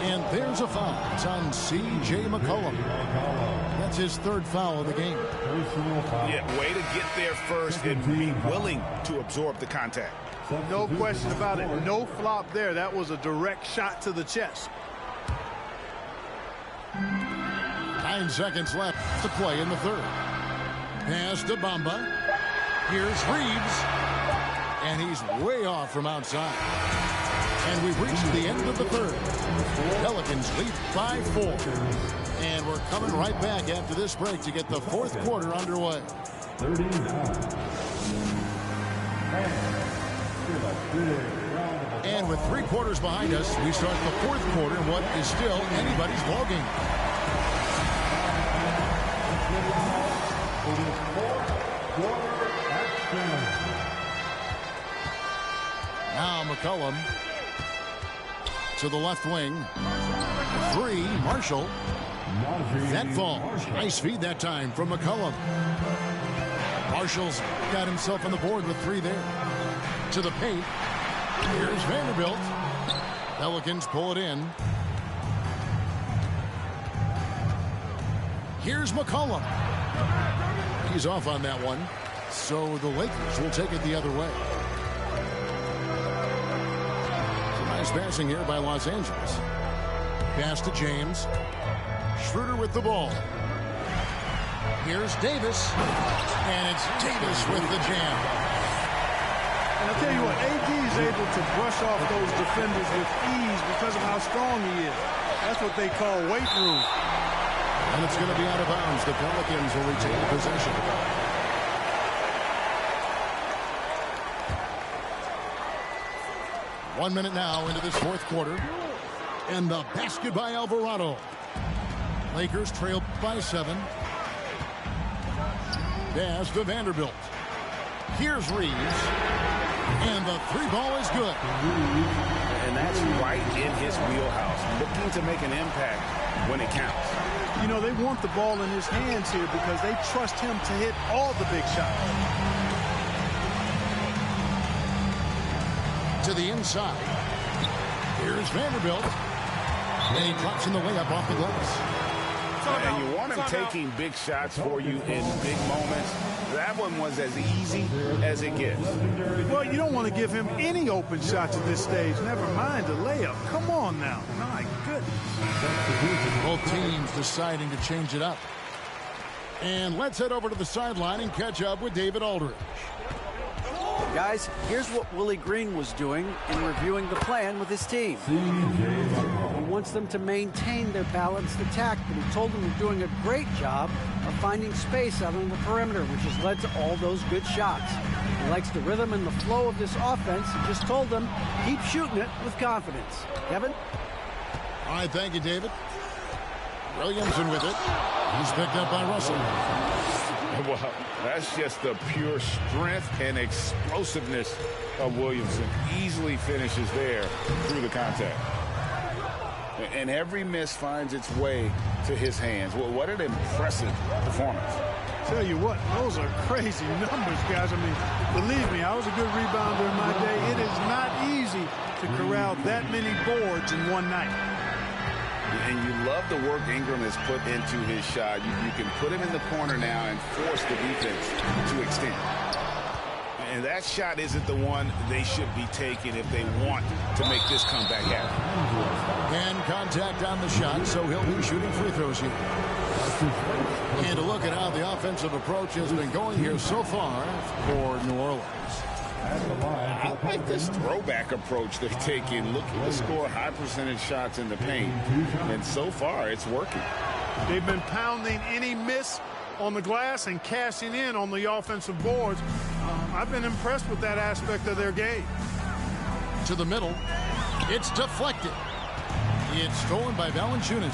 And there's a foul. It's on C.J. McCollum. That's his third foul of the game. Yeah, way to get there first and be willing to absorb the contact. No question about it. No flop there. That was a direct shot to the chest. 9 seconds left to play in the third. Pass to Bamba. Here's Reeves. And he's way off from outside. And we've reached the end of the third. Pelicans lead by 4. And we're coming right back after this break to get the fourth quarter underway. 39. And with 3 quarters behind us, we start the fourth quarter in what is still anybody's ballgame. Now McCollum to the left wing. 3, Marshall. That falls. Nice feed that time from McCollum. Marshall's got himself on the board with 3 there. To the paint. Here's Vanderbilt. Pelicans pull it in. Here's McCollum. He's off on that one. So the Lakers will take it the other way. Some nice passing here by Los Angeles. Pass to James. Schroeder with the ball. Here's Davis. And it's Davis with the jam. And I'll tell you what, AD is able to brush off those defenders with ease because of how strong he is. That's what they call weight room. And it's going to be out of bounds. The Pelicans will retain possession. One minute now into this fourth quarter. And the basket by Alvarado. Lakers trail by 7. Pass to Vanderbilt. Here's Reeves. And the 3 ball is good. And that's right in his wheelhouse. Looking to make an impact when it counts. You know, they want the ball in his hands here because they trust him to hit all the big shots. To the inside. Here's Vanderbilt. And he drops in the layup off the glass. And you want him taking big shots for you in big moments. That one was as easy as it gets. Well, you don't want to give him any open shots at this stage. Never mind a layup. Come on now. My goodness. Both teams deciding to change it up. And let's head over to the sideline and catch up with David Aldridge. Guys, here's what Willie Green was doing in reviewing the plan with his team. He wants them to maintain their balanced attack, but he told them they're doing a great job of finding space out on the perimeter, which has led to all those good shots. He likes the rhythm and the flow of this offense. He just told them, keep shooting it with confidence. Kevin? All right, thank you, David. Williamson with it. He's picked up by Russell. Well, that's just the pure strength and explosiveness of Williamson. Easily finishes there through the contact. And every miss finds its way to his hands. Well, what an impressive performance. Tell you what, those are crazy numbers, guys. I mean, believe me, I was a good rebounder in my day. It is not easy to corral that many boards in one night. And you love the work Ingram has put into his shot. You can put him in the corner now and force the defense to extend. And that shot isn't the one they should be taking if they want to make this comeback happen. And contact on the shot, so he'll be shooting free throws here. And a look at how the offensive approach has been going here so far for New Orleans. I like this throwback approach they're taking, looking to score high percentage shots in the paint. And so far, it's working. They've been pounding any miss on the glass and cashing in on the offensive boards. I've been impressed with that aspect of their game. To the middle. It's deflected. It's stolen by Valanciunas.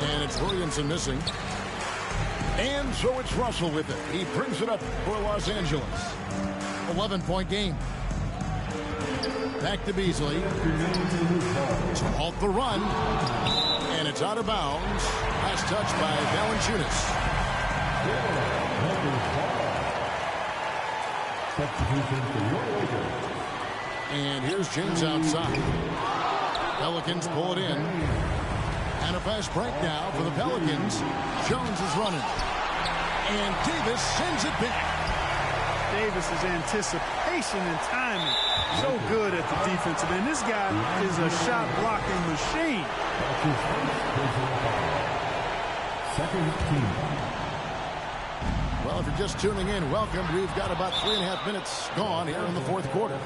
And it's Williamson missing. And so it's Russell with it. He brings it up for Los Angeles. 11-point game. Back to Beasley. To halt the run. And it's out of bounds. Last touch by Valanciunas. And here's James outside. Pelicans pull it in. And a fast break now for the Pelicans. Jones is running. And Davis sends it back. Davis's anticipation and timing, so good at the defensive end. This guy is a shot blocking machine. Second team. Well, if you're just tuning in, welcome. We've got about 3.5 minutes gone here in the fourth quarter.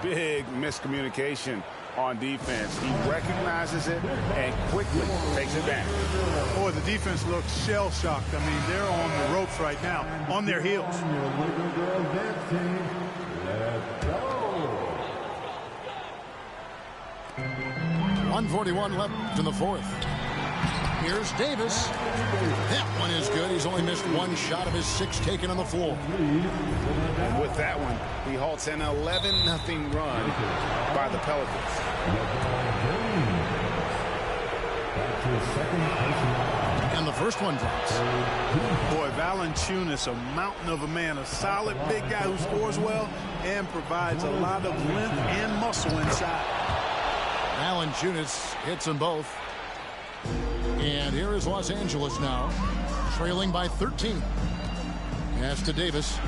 Big miscommunication on defense. He recognizes it and quickly takes it back. Boy, the defense looks shell-shocked. I mean, they're on the ropes right now, on their heels. 1:41 left in the fourth. Here's Davis. That one is good. He's only missed one shot of his 6 taken on the floor. And with that one, he halts an 11-0 run by the Pelicans. And the first one drops. Boy, Valanciunas, a mountain of a man, a solid big guy who scores well and provides a lot of length and muscle inside. Valanciunas hits them both. And here is Los Angeles now, trailing by 13. Pass to Davis.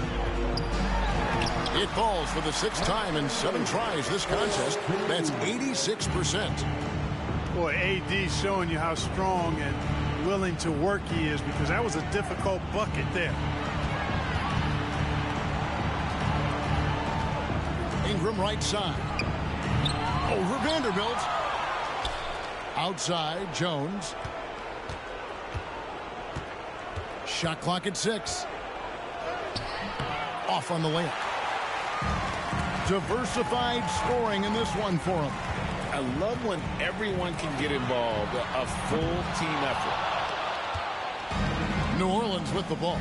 It falls for the 6th time in 7 tries this contest. That's 86%. Boy, AD showing you how strong and willing to work he is, because that was a difficult bucket there. Ingram right side. Over Vanderbilt. Outside, Jones. Shot clock at 6. Off on the layup. Diversified scoring in this one for him. I love when everyone can get involved, a full team effort. New Orleans with the ball.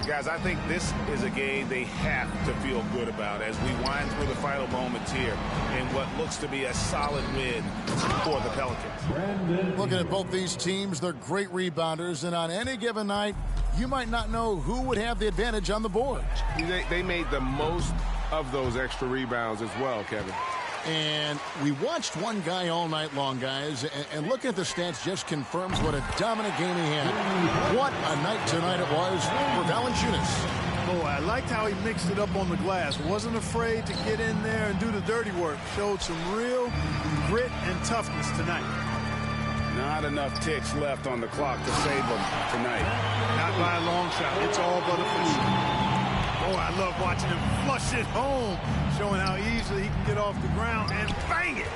Guys, I think this is a game they have to feel good about as we wind through the final moments here in what looks to be a solid win for the Pelicans. Looking at both these teams, they're great rebounders, and on any given night, you might not know who would have the advantage on the board. They made the most of those extra rebounds as well, Kevin. And we watched one guy all night long, guys, and looking at the stats just confirms what a dominant game he had. What a night tonight it was for Valanciunas. Oh, I liked how he mixed it up on the glass. Wasn't afraid to get in there and do the dirty work. Showed some real grit and toughness tonight. Not enough ticks left on the clock to save them tonight. Not by a long shot. It's all but official. Oh, I love watching him flush it home, showing how easily he can get off the ground and bang it.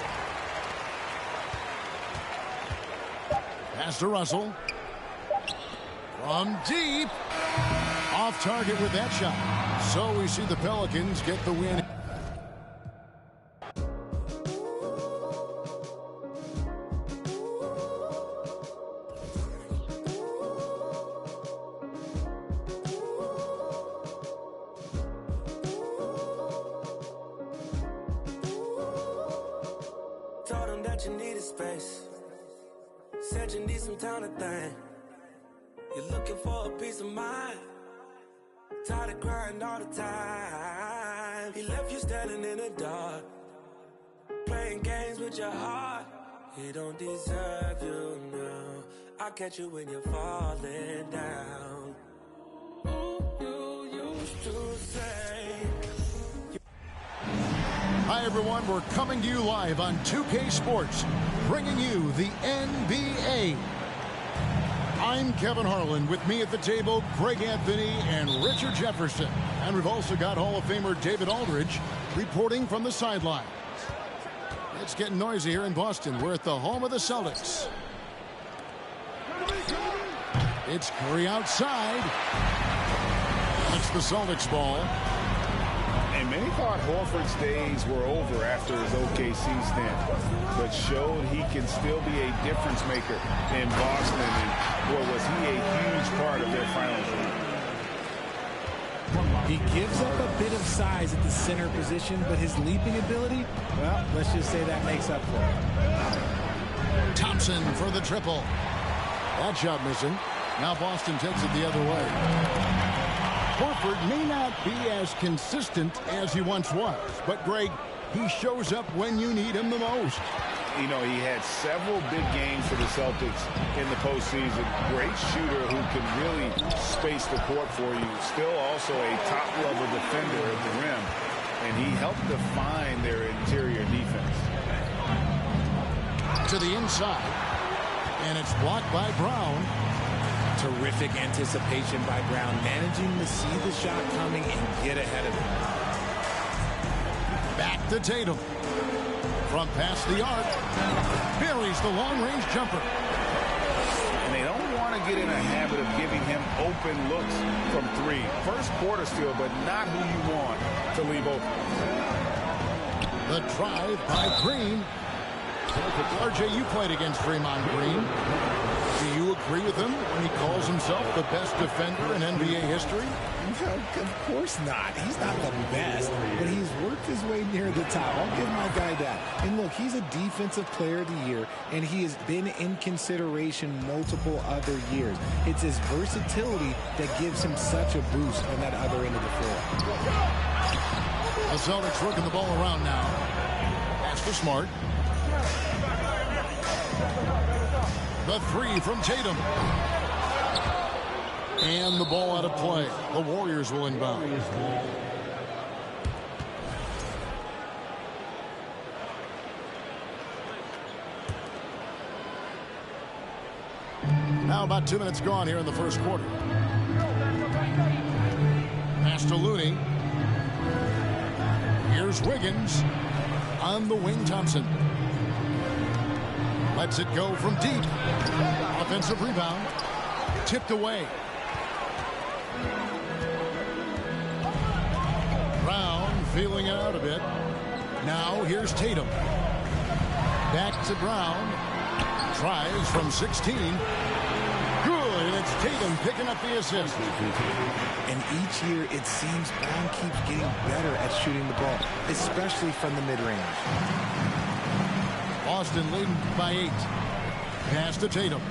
Pass to Russell. From deep. Off target with that shot. So we see the Pelicans get the win. this space. Said you need some time to think. You're looking for a peace of mind. Tired of crying all the time. He left you standing in the dark, playing games with your heart. He don't deserve you now. I'll catch you when you're falling down. Ooh, you used to say. Hi, everyone. We're coming to you live on 2K Sports, bringing you the NBA. I'm Kevin Harlan. With me at the table, Greg Anthony and Richard Jefferson. And we've also got Hall of Famer David Aldridge reporting from the sidelines. It's getting noisy here in Boston. We're at the home of the Celtics. It's Curry outside. It's the Celtics ball. And many thought Horford's days were over after his OKC stint, but showed he can still be a difference maker in Boston. And boy, was he a huge part of their finals run. He gives up a bit of size at the center position, but his leaping ability, well, let's just say that makes up for it. Thompson for the triple. That shot missing. Now Boston takes it the other way. Horford may not be as consistent as he once was, but Greg, he shows up when you need him the most. You know, he had several big games for the Celtics in the postseason. Great shooter who can really space the court for you. Still also a top-level defender at the rim, and he helped define their interior defense. To the inside, and it's blocked by Brown. Terrific anticipation by Brown, managing to see the shot coming and get ahead of it. Back to Tatum. From past the arc, buries the long-range jumper. And they don't want to get in a habit of giving him open looks from three. First quarter steal, but not who you want to leave open. The drive by Green. RJ, you played against Draymond Green. Do you agree with him when he calls himself the best defender in NBA history? No, of course not. He's not the best, but he's worked his way near the top. I'll give my guy that. And look, he's a defensive player of the year, and he has been in consideration multiple other years. It's his versatility that gives him such a boost on that other end of the floor. The Celtics working the ball around now. Pass to Smart. The three from Tatum. And the ball out of play. The Warriors will inbound. Now about 2 minutes gone here in the first quarter. Pass to Looney. Here's Wiggins. On the wing, Thompson. Lets it go from deep. Offensive rebound. Tipped away. Brown feeling it out a bit. Now here's Tatum. Back to Brown. Tries from 16. Good. And it's Tatum picking up the assist. And each year it seems Brown keeps getting better at shooting the ball, especially from the mid-range. Boston leading by 8. Pass to Tatum.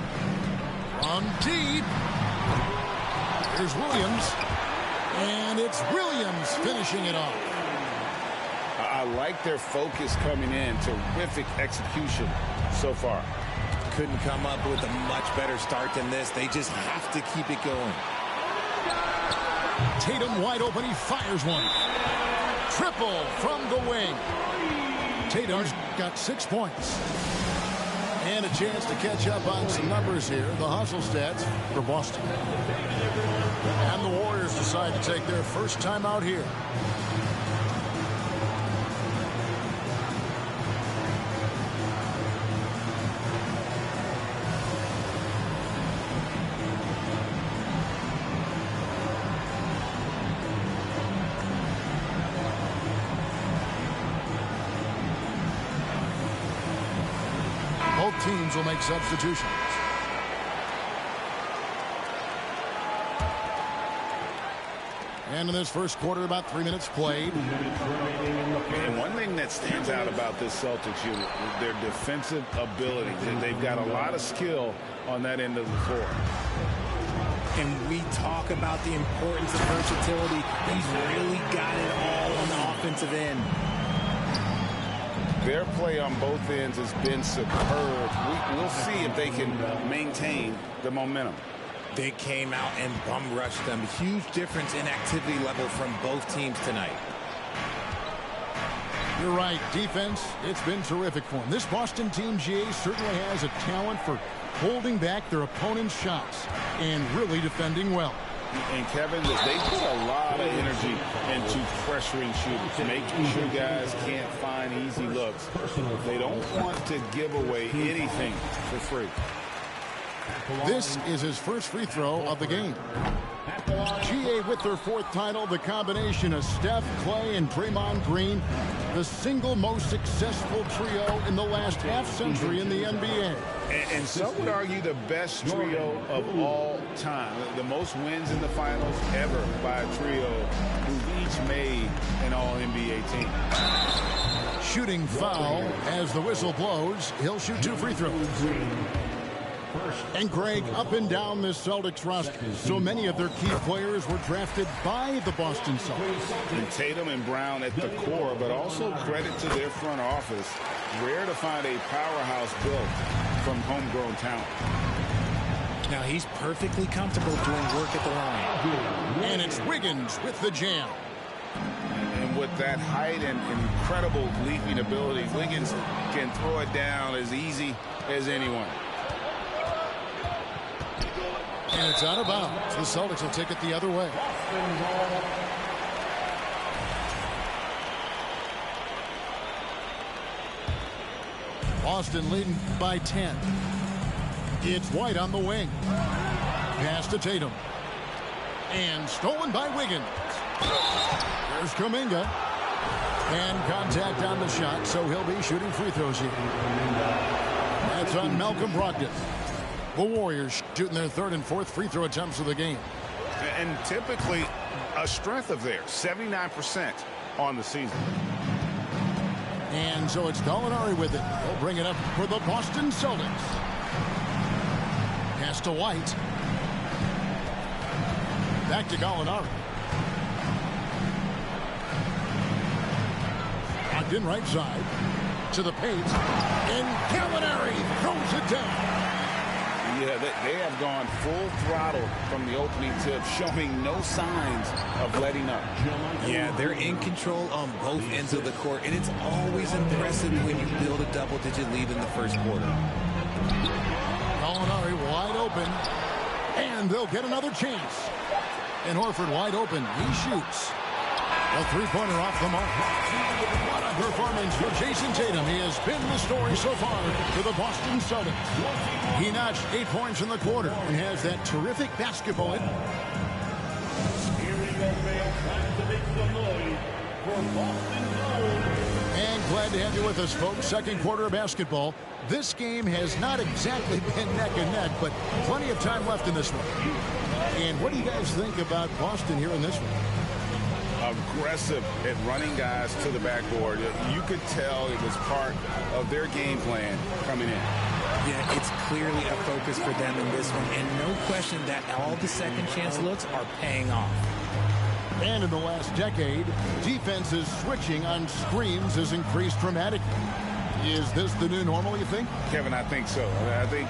On deep. Here's Williams. And it's Williams finishing it off. I like their focus coming in. Terrific execution so far. Couldn't come up with a much better start than this. They just have to keep it going. Tatum wide open. He fires one. Triple from the wing. Tatum's got 6 points. And a chance to catch up on some numbers here. The hustle stats for Boston. And the Warriors decide to take their first time out here. Both teams will make substitutions. And in this first quarter, about 3 minutes played. And one thing that stands out about this Celtics unit is their defensive ability. They've got a lot of skill on that end of the floor. And we talk about the importance of versatility. He's really got it all on the offensive end. Their play on both ends has been superb. We'll see if they can maintain the momentum. They came out and bum rushed them. Huge difference in activity level from both teams tonight. You're right. Defense, it's been terrific for them. This Boston team, GA, certainly has a talent for holding back their opponent's shots and really defending well. And Kevin, they put a lot of energy into pressuring shooters, making sure guys can't find easy looks. They don't want to give away anything for free. This is his first free throw of the game. GA with their fourth title, the combination of Steph, Clay, and Draymond Green, the single most successful trio in the last half-century in the NBA. And some would argue the best trio of all time. The most wins in the finals ever by a trio who've each made an All-NBA team. Shooting foul as the whistle blows. He'll shoot 2 free throws. And Greg, up and down this Celtics roster, so many of their key players were drafted by the Boston Celtics. And Tatum and Brown at the core, but also credit to their front office. Rare to find a powerhouse built from homegrown talent. Now he's perfectly comfortable doing work at the line. And it's Wiggins with the jam. And with that height and incredible leaping ability, Wiggins can throw it down as easy as anyone. And it's out of bounds. The Celtics will take it the other way. Boston leading by 10. It's White on the wing. Pass to Tatum. And stolen by Wiggins. There's Kuminga. And contact on the shot, so he'll be shooting free throws here. That's on Malcolm Brogdon. The Warriors shooting their third and fourth free throw attempts of the game. And typically a strength of theirs, 79% on the season. And so it's Gallinari with it. He'll bring it up for the Boston Celtics. Pass to White. Back to Gallinari. Locked in right side. To the paint. And Gallinari throws it down. Yeah, they have gone full throttle from the opening tip, showing no signs of letting up. Yeah, they're in control on both ends of the court, and it's always impressive when you build a double-digit lead in the first quarter. Gallinari wide open, and they'll get another chance. And Horford wide open. He shoots. A three-pointer off the mark. What a performance for Jason Tatum. He has been the story so far for the Boston Celtics. He notched 8 points in the quarter and has that terrific basketball in. And glad to have you with us, folks. Second quarter of basketball. This game has not exactly been neck and neck, but plenty of time left in this one. And what do you guys think about Boston here in this one? Aggressive at running guys to the backboard. You could tell it was part of their game plan coming in. Yeah, it's clearly a focus for them in this one, and no question that all the second chance looks are paying off. And in the last decade, defenses switching on screens has increased dramatically. Is this the new normal, you think? Kevin, I think so. I think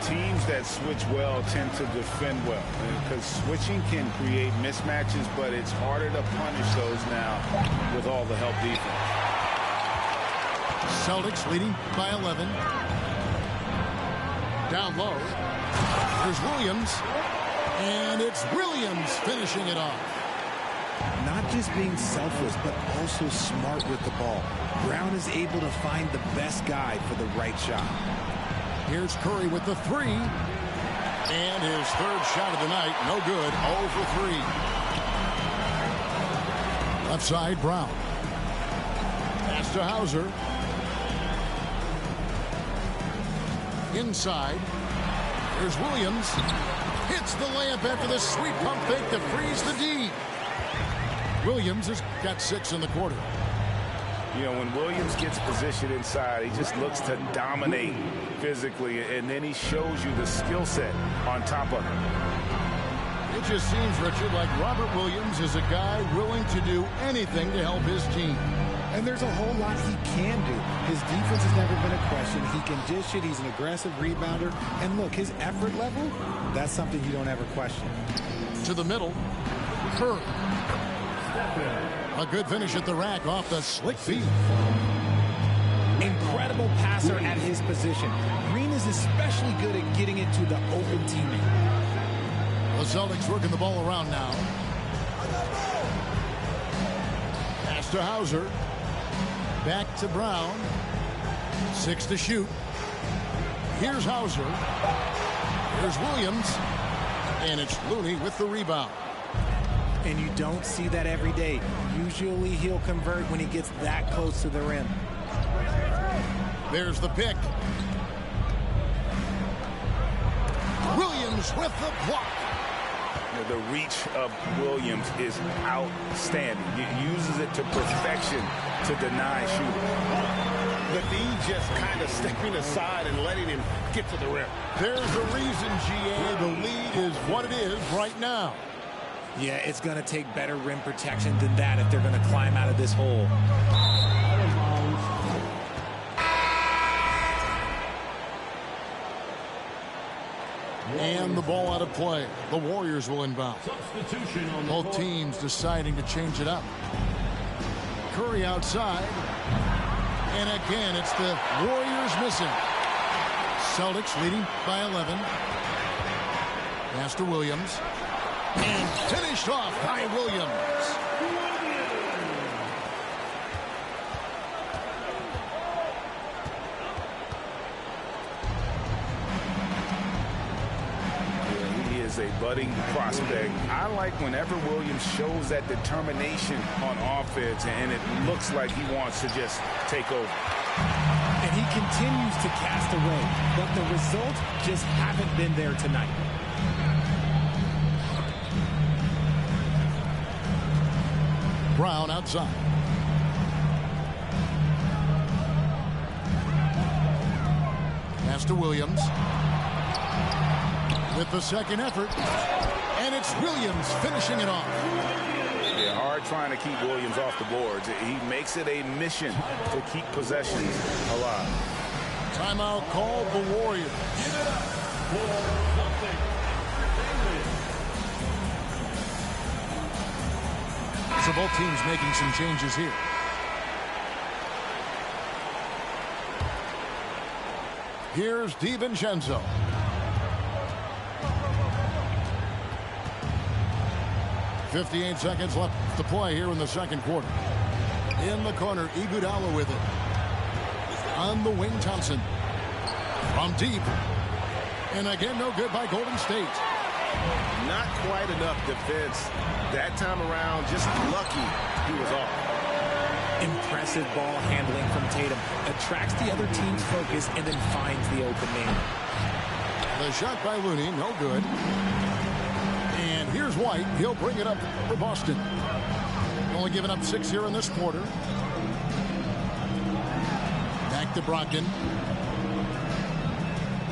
teams that switch well tend to defend well, because switching can create mismatches, but it's harder to punish those now with all the help defense. Celtics leading by 11. Down low. There's Williams. And it's Williams finishing it off. Not just being selfless, but also smart with the ball. Brown is able to find the best guy for the right shot. Here's Curry with the three. And his third shot of the night. No good. 0 for 3. Left side, Brown. Pass to Hauser. Inside. Here's Williams. Hits the layup after the sweet pump fake to freeze the D. Williams has got 6 in the quarter. You know, when Williams gets positioned inside, he just looks to dominate physically, and then he shows you the skill set on top of it. It just seems, Richard, like Robert Williams is a guy willing to do anything to help his team. And there's a whole lot he can do. His defense has never been a question. He can dish it. He's an aggressive rebounder. And look, his effort level, that's something you don't ever question. To the middle, Curry. A good finish at the rack off the slick feed. Incredible passer at his position. Green is especially good at getting it to the open teammate. The Celtics working the ball around now. Pass to Hauser. Back to Brown. 6 to shoot. Here's Hauser. Here's Williams. And it's Looney with the rebound. And you don't see that every day. Usually he'll convert when he gets that close to the rim. There's the pick. Williams with the block. The reach of Williams is outstanding. He uses it to perfection to deny shooting. The D just kind of stepping aside and letting him get to the rim. There's a reason, GA, the lead is what it is right now. Yeah, it's going to take better rim protection than that if they're going to climb out of this hole. And the ball out of play. The Warriors will inbound. Substitution on the Both court. teams deciding to change it up. Curry outside. And again, it's the Warriors missing. Celtics leading by 11. Pass to Williams. And finished off by Williams. A budding prospect. I like whenever Williams shows that determination on offense, and it looks like he wants to just take over. And he continues to cast away, but the results just haven't been there tonight. Brown outside. Pass to Williams. With the second effort, and it's Williams finishing it off. Yeah, hard trying to keep Williams off the boards. He makes it a mission to keep possessions alive. Timeout called the Warriors. So both teams making some changes here. Here's DiVincenzo. .58 seconds left to play here in the second quarter. In the corner, Iguodala with it. On the wing, Thompson. From deep. And again, no good by Golden State. Not quite enough defense that time around. Just lucky he was off. Impressive ball handling from Tatum. Attracts the other team's focus and then finds the open man. The shot by Looney, no good. And here's White. He'll bring it up for Boston. Only giving up 6 here in this quarter. Back to Brogdon.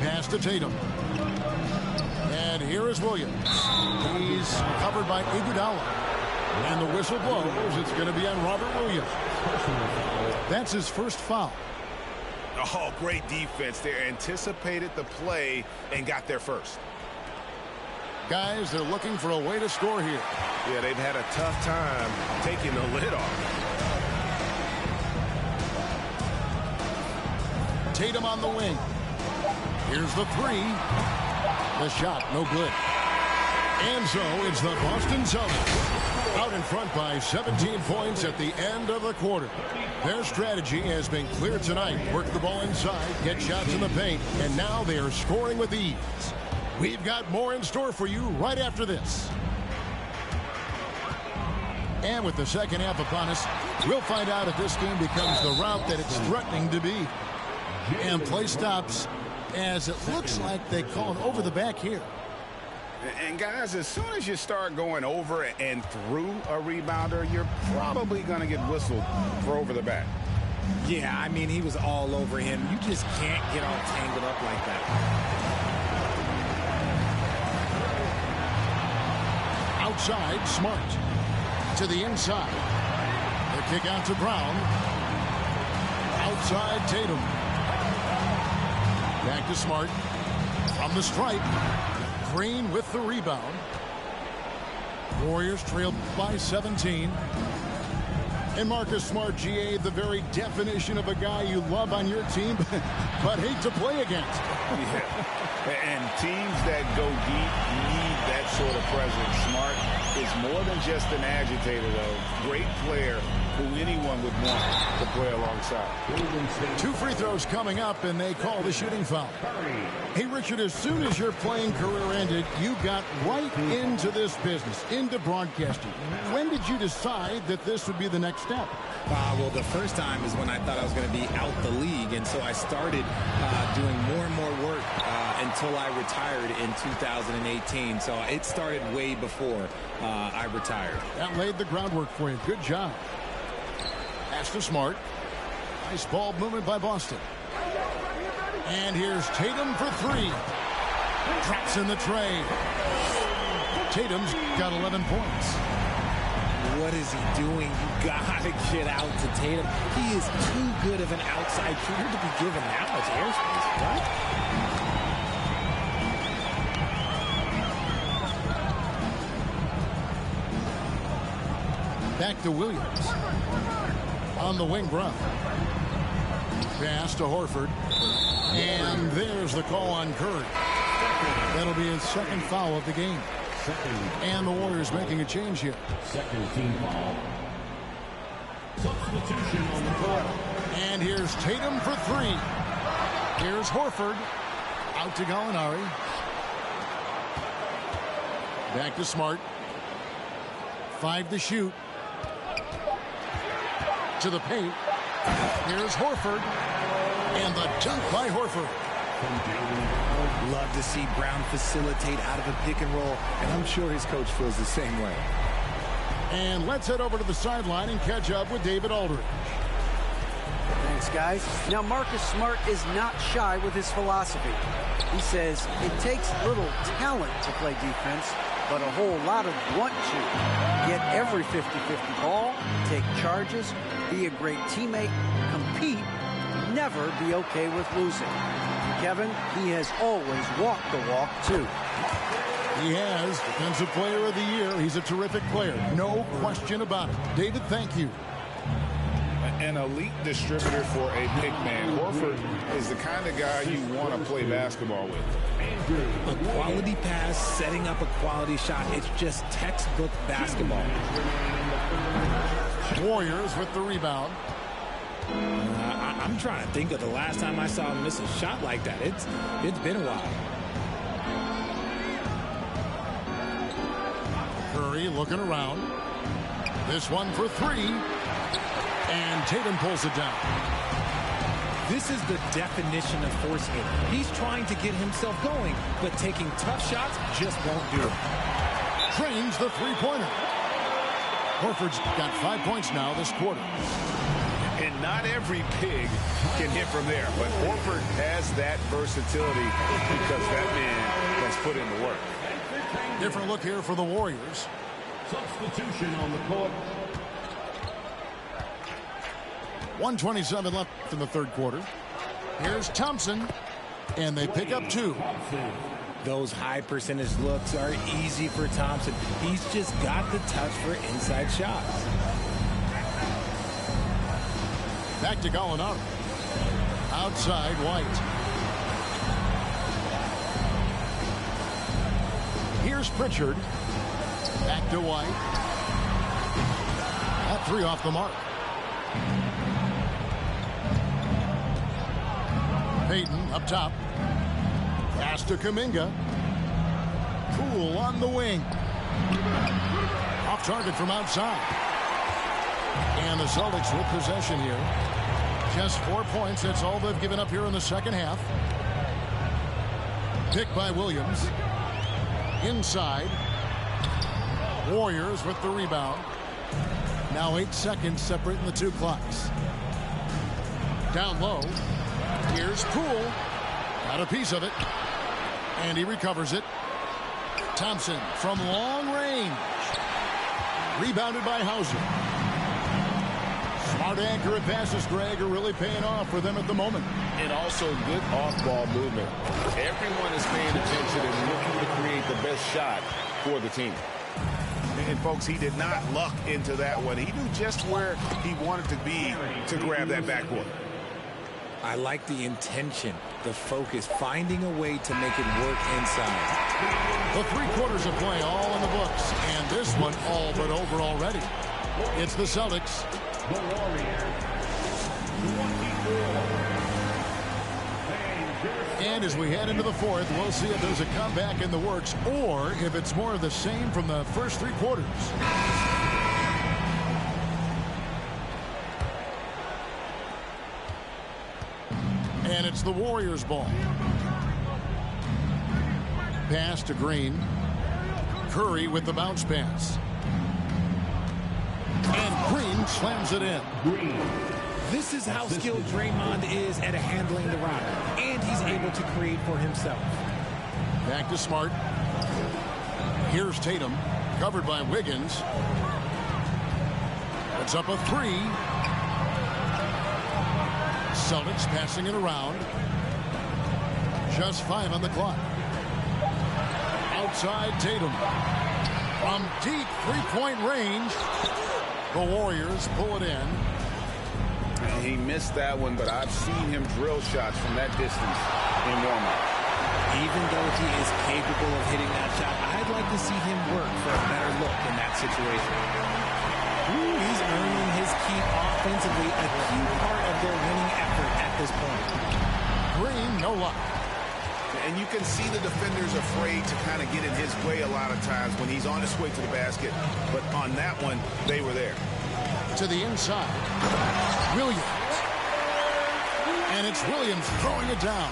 Pass to Tatum. And here is Williams. He's covered by Iguodala. And the whistle blows. It's going to be on Robert Williams. That's his first foul. Oh, great defense there. Anticipated the play and got there first. Guys, they're looking for a way to score here. Yeah, they've had a tough time taking the lid off. Tatum on the wing. Here's the three. The shot, no good. And so it's the Boston Celtics out in front by 17 points at the end of the quarter. Their strategy has been clear tonight. Work the ball inside, get shots in the paint, and now they are scoring with ease. We've got more in store for you right after this. And with the second half upon us, we'll find out if this game becomes the route that it's threatening to be. And play stops as it looks like they call it over the back here. And guys, as soon as you start going over and through a rebounder, you're probably going to get whistled for over the back. Yeah, I mean, he was all over him. You just can't get all tangled up like that. Outside, Smart. To the inside. The kick out to Brown. Outside, Tatum. Back to Smart. From the stripe. Green with the rebound. Warriors trailed by 17. And Marcus Smart, GA, the very definition of a guy you love on your team, but hate to play against. Yeah. And teams that go deep need that sort of presence. Smart is more than just an agitator, though. Great player who anyone would want to play alongside. 2 free throws coming up, and they call the shooting foul. Hey, Richard, as soon as your playing career ended, you got right into this business, into broadcasting. When did you decide that this would be the next step? Well, the first time is when I thought I was going to be out the league, and so I started doing more and more work until I retired in 2018. So it started way before I retired. That laid the groundwork for you. Good job. Pass to Smart. Nice ball movement by Boston. And here's Tatum for 3. Drops in the tray. Tatum's got 11 points. What is he doing? You gotta get out to Tatum. He is too good of an outside shooter to be given that much airspace. What? Back to Williams. On the wing, Brown. Pass to Horford. And there's the call on Curry. That'll be his second foul of the game. And the Warriors making a change here. Second team foul. Substitution on the court. And here's Tatum for 3. Here's Horford. Out to Gallinari. Back to Smart. 5 to shoot. To the paint. Here's Horford. And the dunk by Horford. Love to see Brown facilitate out of a pick and roll, and I'm sure his coach feels the same way. And let's head over to the sideline and catch up with David Aldridge. Thanks, guys. Now, Marcus Smart is not shy with his philosophy. He says it takes little talent to play defense, but a whole lot of want to. Get every 50-50 ball, take charges, be a great teammate, compete, never be okay with losing. Kevin, he has always walked the walk, too. He has. Defensive Player of the Year. He's a terrific player. No question about it. David, thank you. An elite distributor for a big man. Horford is the kind of guy you want to play basketball with. A quality pass, setting up a quality shot. It's just textbook basketball. Warriors with the rebound. I'm trying to think of the last time I saw him miss a shot like that. It's been a while. Curry looking around. This one for 3. And Tatum pulls it down. This is the definition of forcing it. He's trying to get himself going, but taking tough shots just won't do it. Trains the three-pointer. Horford's got 5 points now this quarter. And not every pig can hit from there, but Horford has that versatility because that man has put in the work. Different look here for the Warriors. Substitution on the court. 1:27 left in the third quarter. Here's Thompson, and they pick up 2. Those high percentage looks are easy for Thompson. He's just got the touch for inside shots. Back to Gallinari. Outside, White. Here's Pritchard. Back to White. That 3 off the mark. Payton up top. Pass to Kuminga. Poole on the wing. Off target from outside. And the Celtics with possession here. Just 4 points. That's all they've given up here in the second half. Pick by Williams. Inside. Warriors with the rebound. Now 8 seconds separating the two clocks. Down low. Here's Poole. Got a piece of it. And he recovers it. Thompson from long range. Rebounded by Hauser. Smart, accurate passes, Greg, are really paying off for them at the moment. And also good off-ball movement. Everyone is paying attention and looking to create the best shot for the team. And, folks, he did not luck into that one. He knew just where he wanted to be to grab that backboard. I like the intention, the focus, finding a way to make it work inside. The 3 quarters of play all in the books, and this one all but over already. It's the Celtics. The Warriors. And as we head into the fourth, we'll see if there's a comeback in the works or if it's more of the same from the first 3 quarters. And it's the Warriors' ball. Pass to Green. Curry with the bounce pass. And Green slams it in. This is how skilled Draymond is at handling the rock. And he's able to create for himself. Back to Smart. Here's Tatum. Covered by Wiggins. Puts up a 3. Celtics passing it around. Just 5 on the clock. Outside Tatum. From deep 3-point range. The Warriors pull it in. He missed that one, but I've seen him drill shots from that distance in warm-up. Even though he is capable of hitting that shot, I'd like to see him work for a better look in that situation. He's earning his keep offensively, a key part of their winning effort at this point. Green, no luck. And you can see the defenders afraid to kind of get in his way a lot of times when he's on his way to the basket. But on that one, they were there. To the inside. Williams. And it's Williams throwing it down.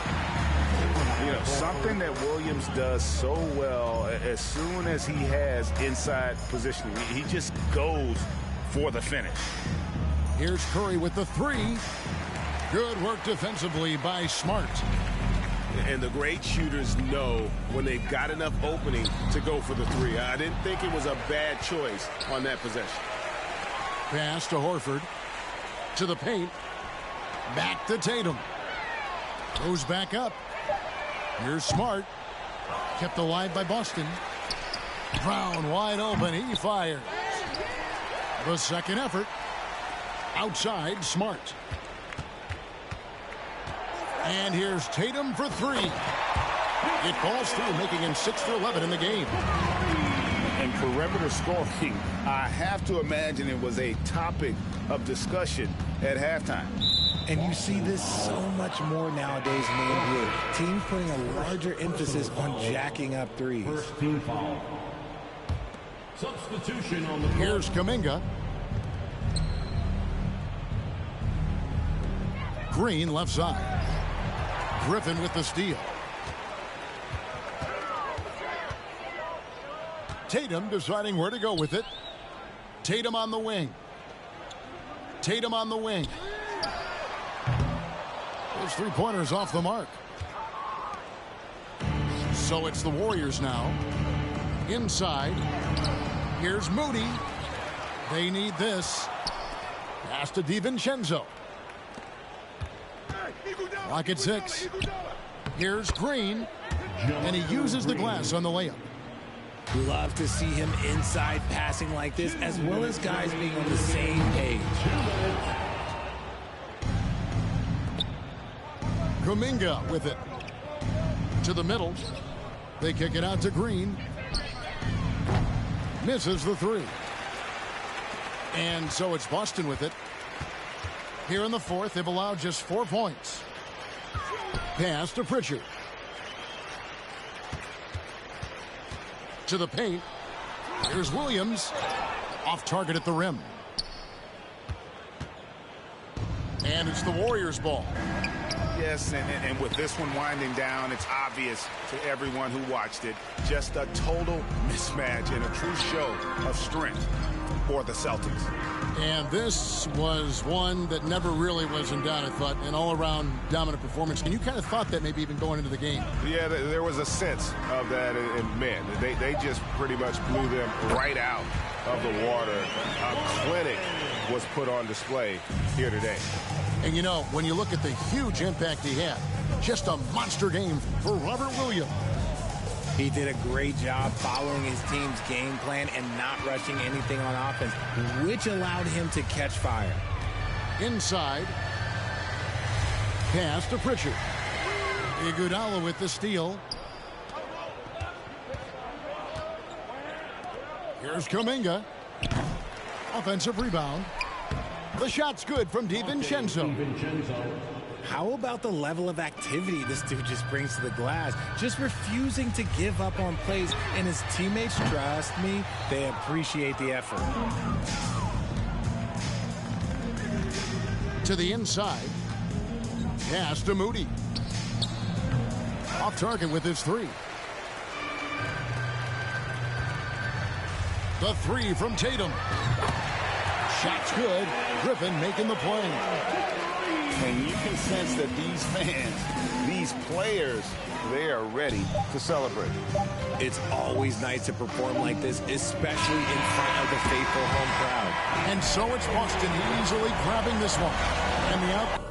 You know, something that Williams does so well, as soon as he has inside positioning, he just goes for the finish. Here's Curry with the 3. Good work defensively by Smart. And the great shooters know when they've got enough opening to go for the 3. I didn't think it was a bad choice on that possession. Pass to Horford. To the paint. Back to Tatum. Goes back up. Here's Smart. Kept alive by Boston. Brown wide open. He fires. The second effort. Outside Smart. And here's Tatum for 3. It falls through, making him 6 for 11 in the game. And perimeter scoring, I have to imagine it was a topic of discussion at halftime. And you see this so much more nowadays in the NBA. Teams putting a larger emphasis on jacking up threes. First team foul. Substitution on the floor. Here's Kuminga. Green left side. Griffin with the steal. Tatum deciding where to go with it. Tatum on the wing. Tatum on the wing. Those 3-pointers off the mark. So it's the Warriors now. Inside. Here's Moody. They need this. Pass to DiVincenzo. Lock at 6. Here's Green. And he uses the glass on the layup. Love to see him inside passing like this, as well as guys being on the same page. Kuminga with it. To the middle. They kick it out to Green. Misses the 3. And so it's Boston with it. Here in the fourth, they've allowed just 4 points. Pass to Pritchard. To the paint. Here's Williams. Off target at the rim. And it's the Warriors' ball. Yes, and with this one winding down, it's obvious to everyone who watched it. Just a total mismatch and a true show of strength for the Celtics. And this was one that never really was in doubt, I thought, an all-around dominant performance. And you kind of thought that maybe even going into the game. Yeah, there was a sense of that, and man, they just pretty much blew them right out of the water. A clinic was put on display here today. And you know, when you look at the huge impact he had, just a monster game for Robert Williams. He did a great job following his team's game plan and not rushing anything on offense, which allowed him to catch fire. Inside. Pass to Pritchard. Iguodala with the steal. Here's Kuminga. Offensive rebound. The shot's good from DiVincenzo. How about the level of activity this dude just brings to the glass? Just refusing to give up on plays, and his teammates, trust me, they appreciate the effort. To the inside. Pass to Moody. Off target with his three. The three from Tatum. Shot's good. Griffin making the play. And you can sense that these fans, these players, they are ready to celebrate. It's always nice to perform like this, especially in front of the faithful home crowd. And so it's Boston easily grabbing this one. And the out.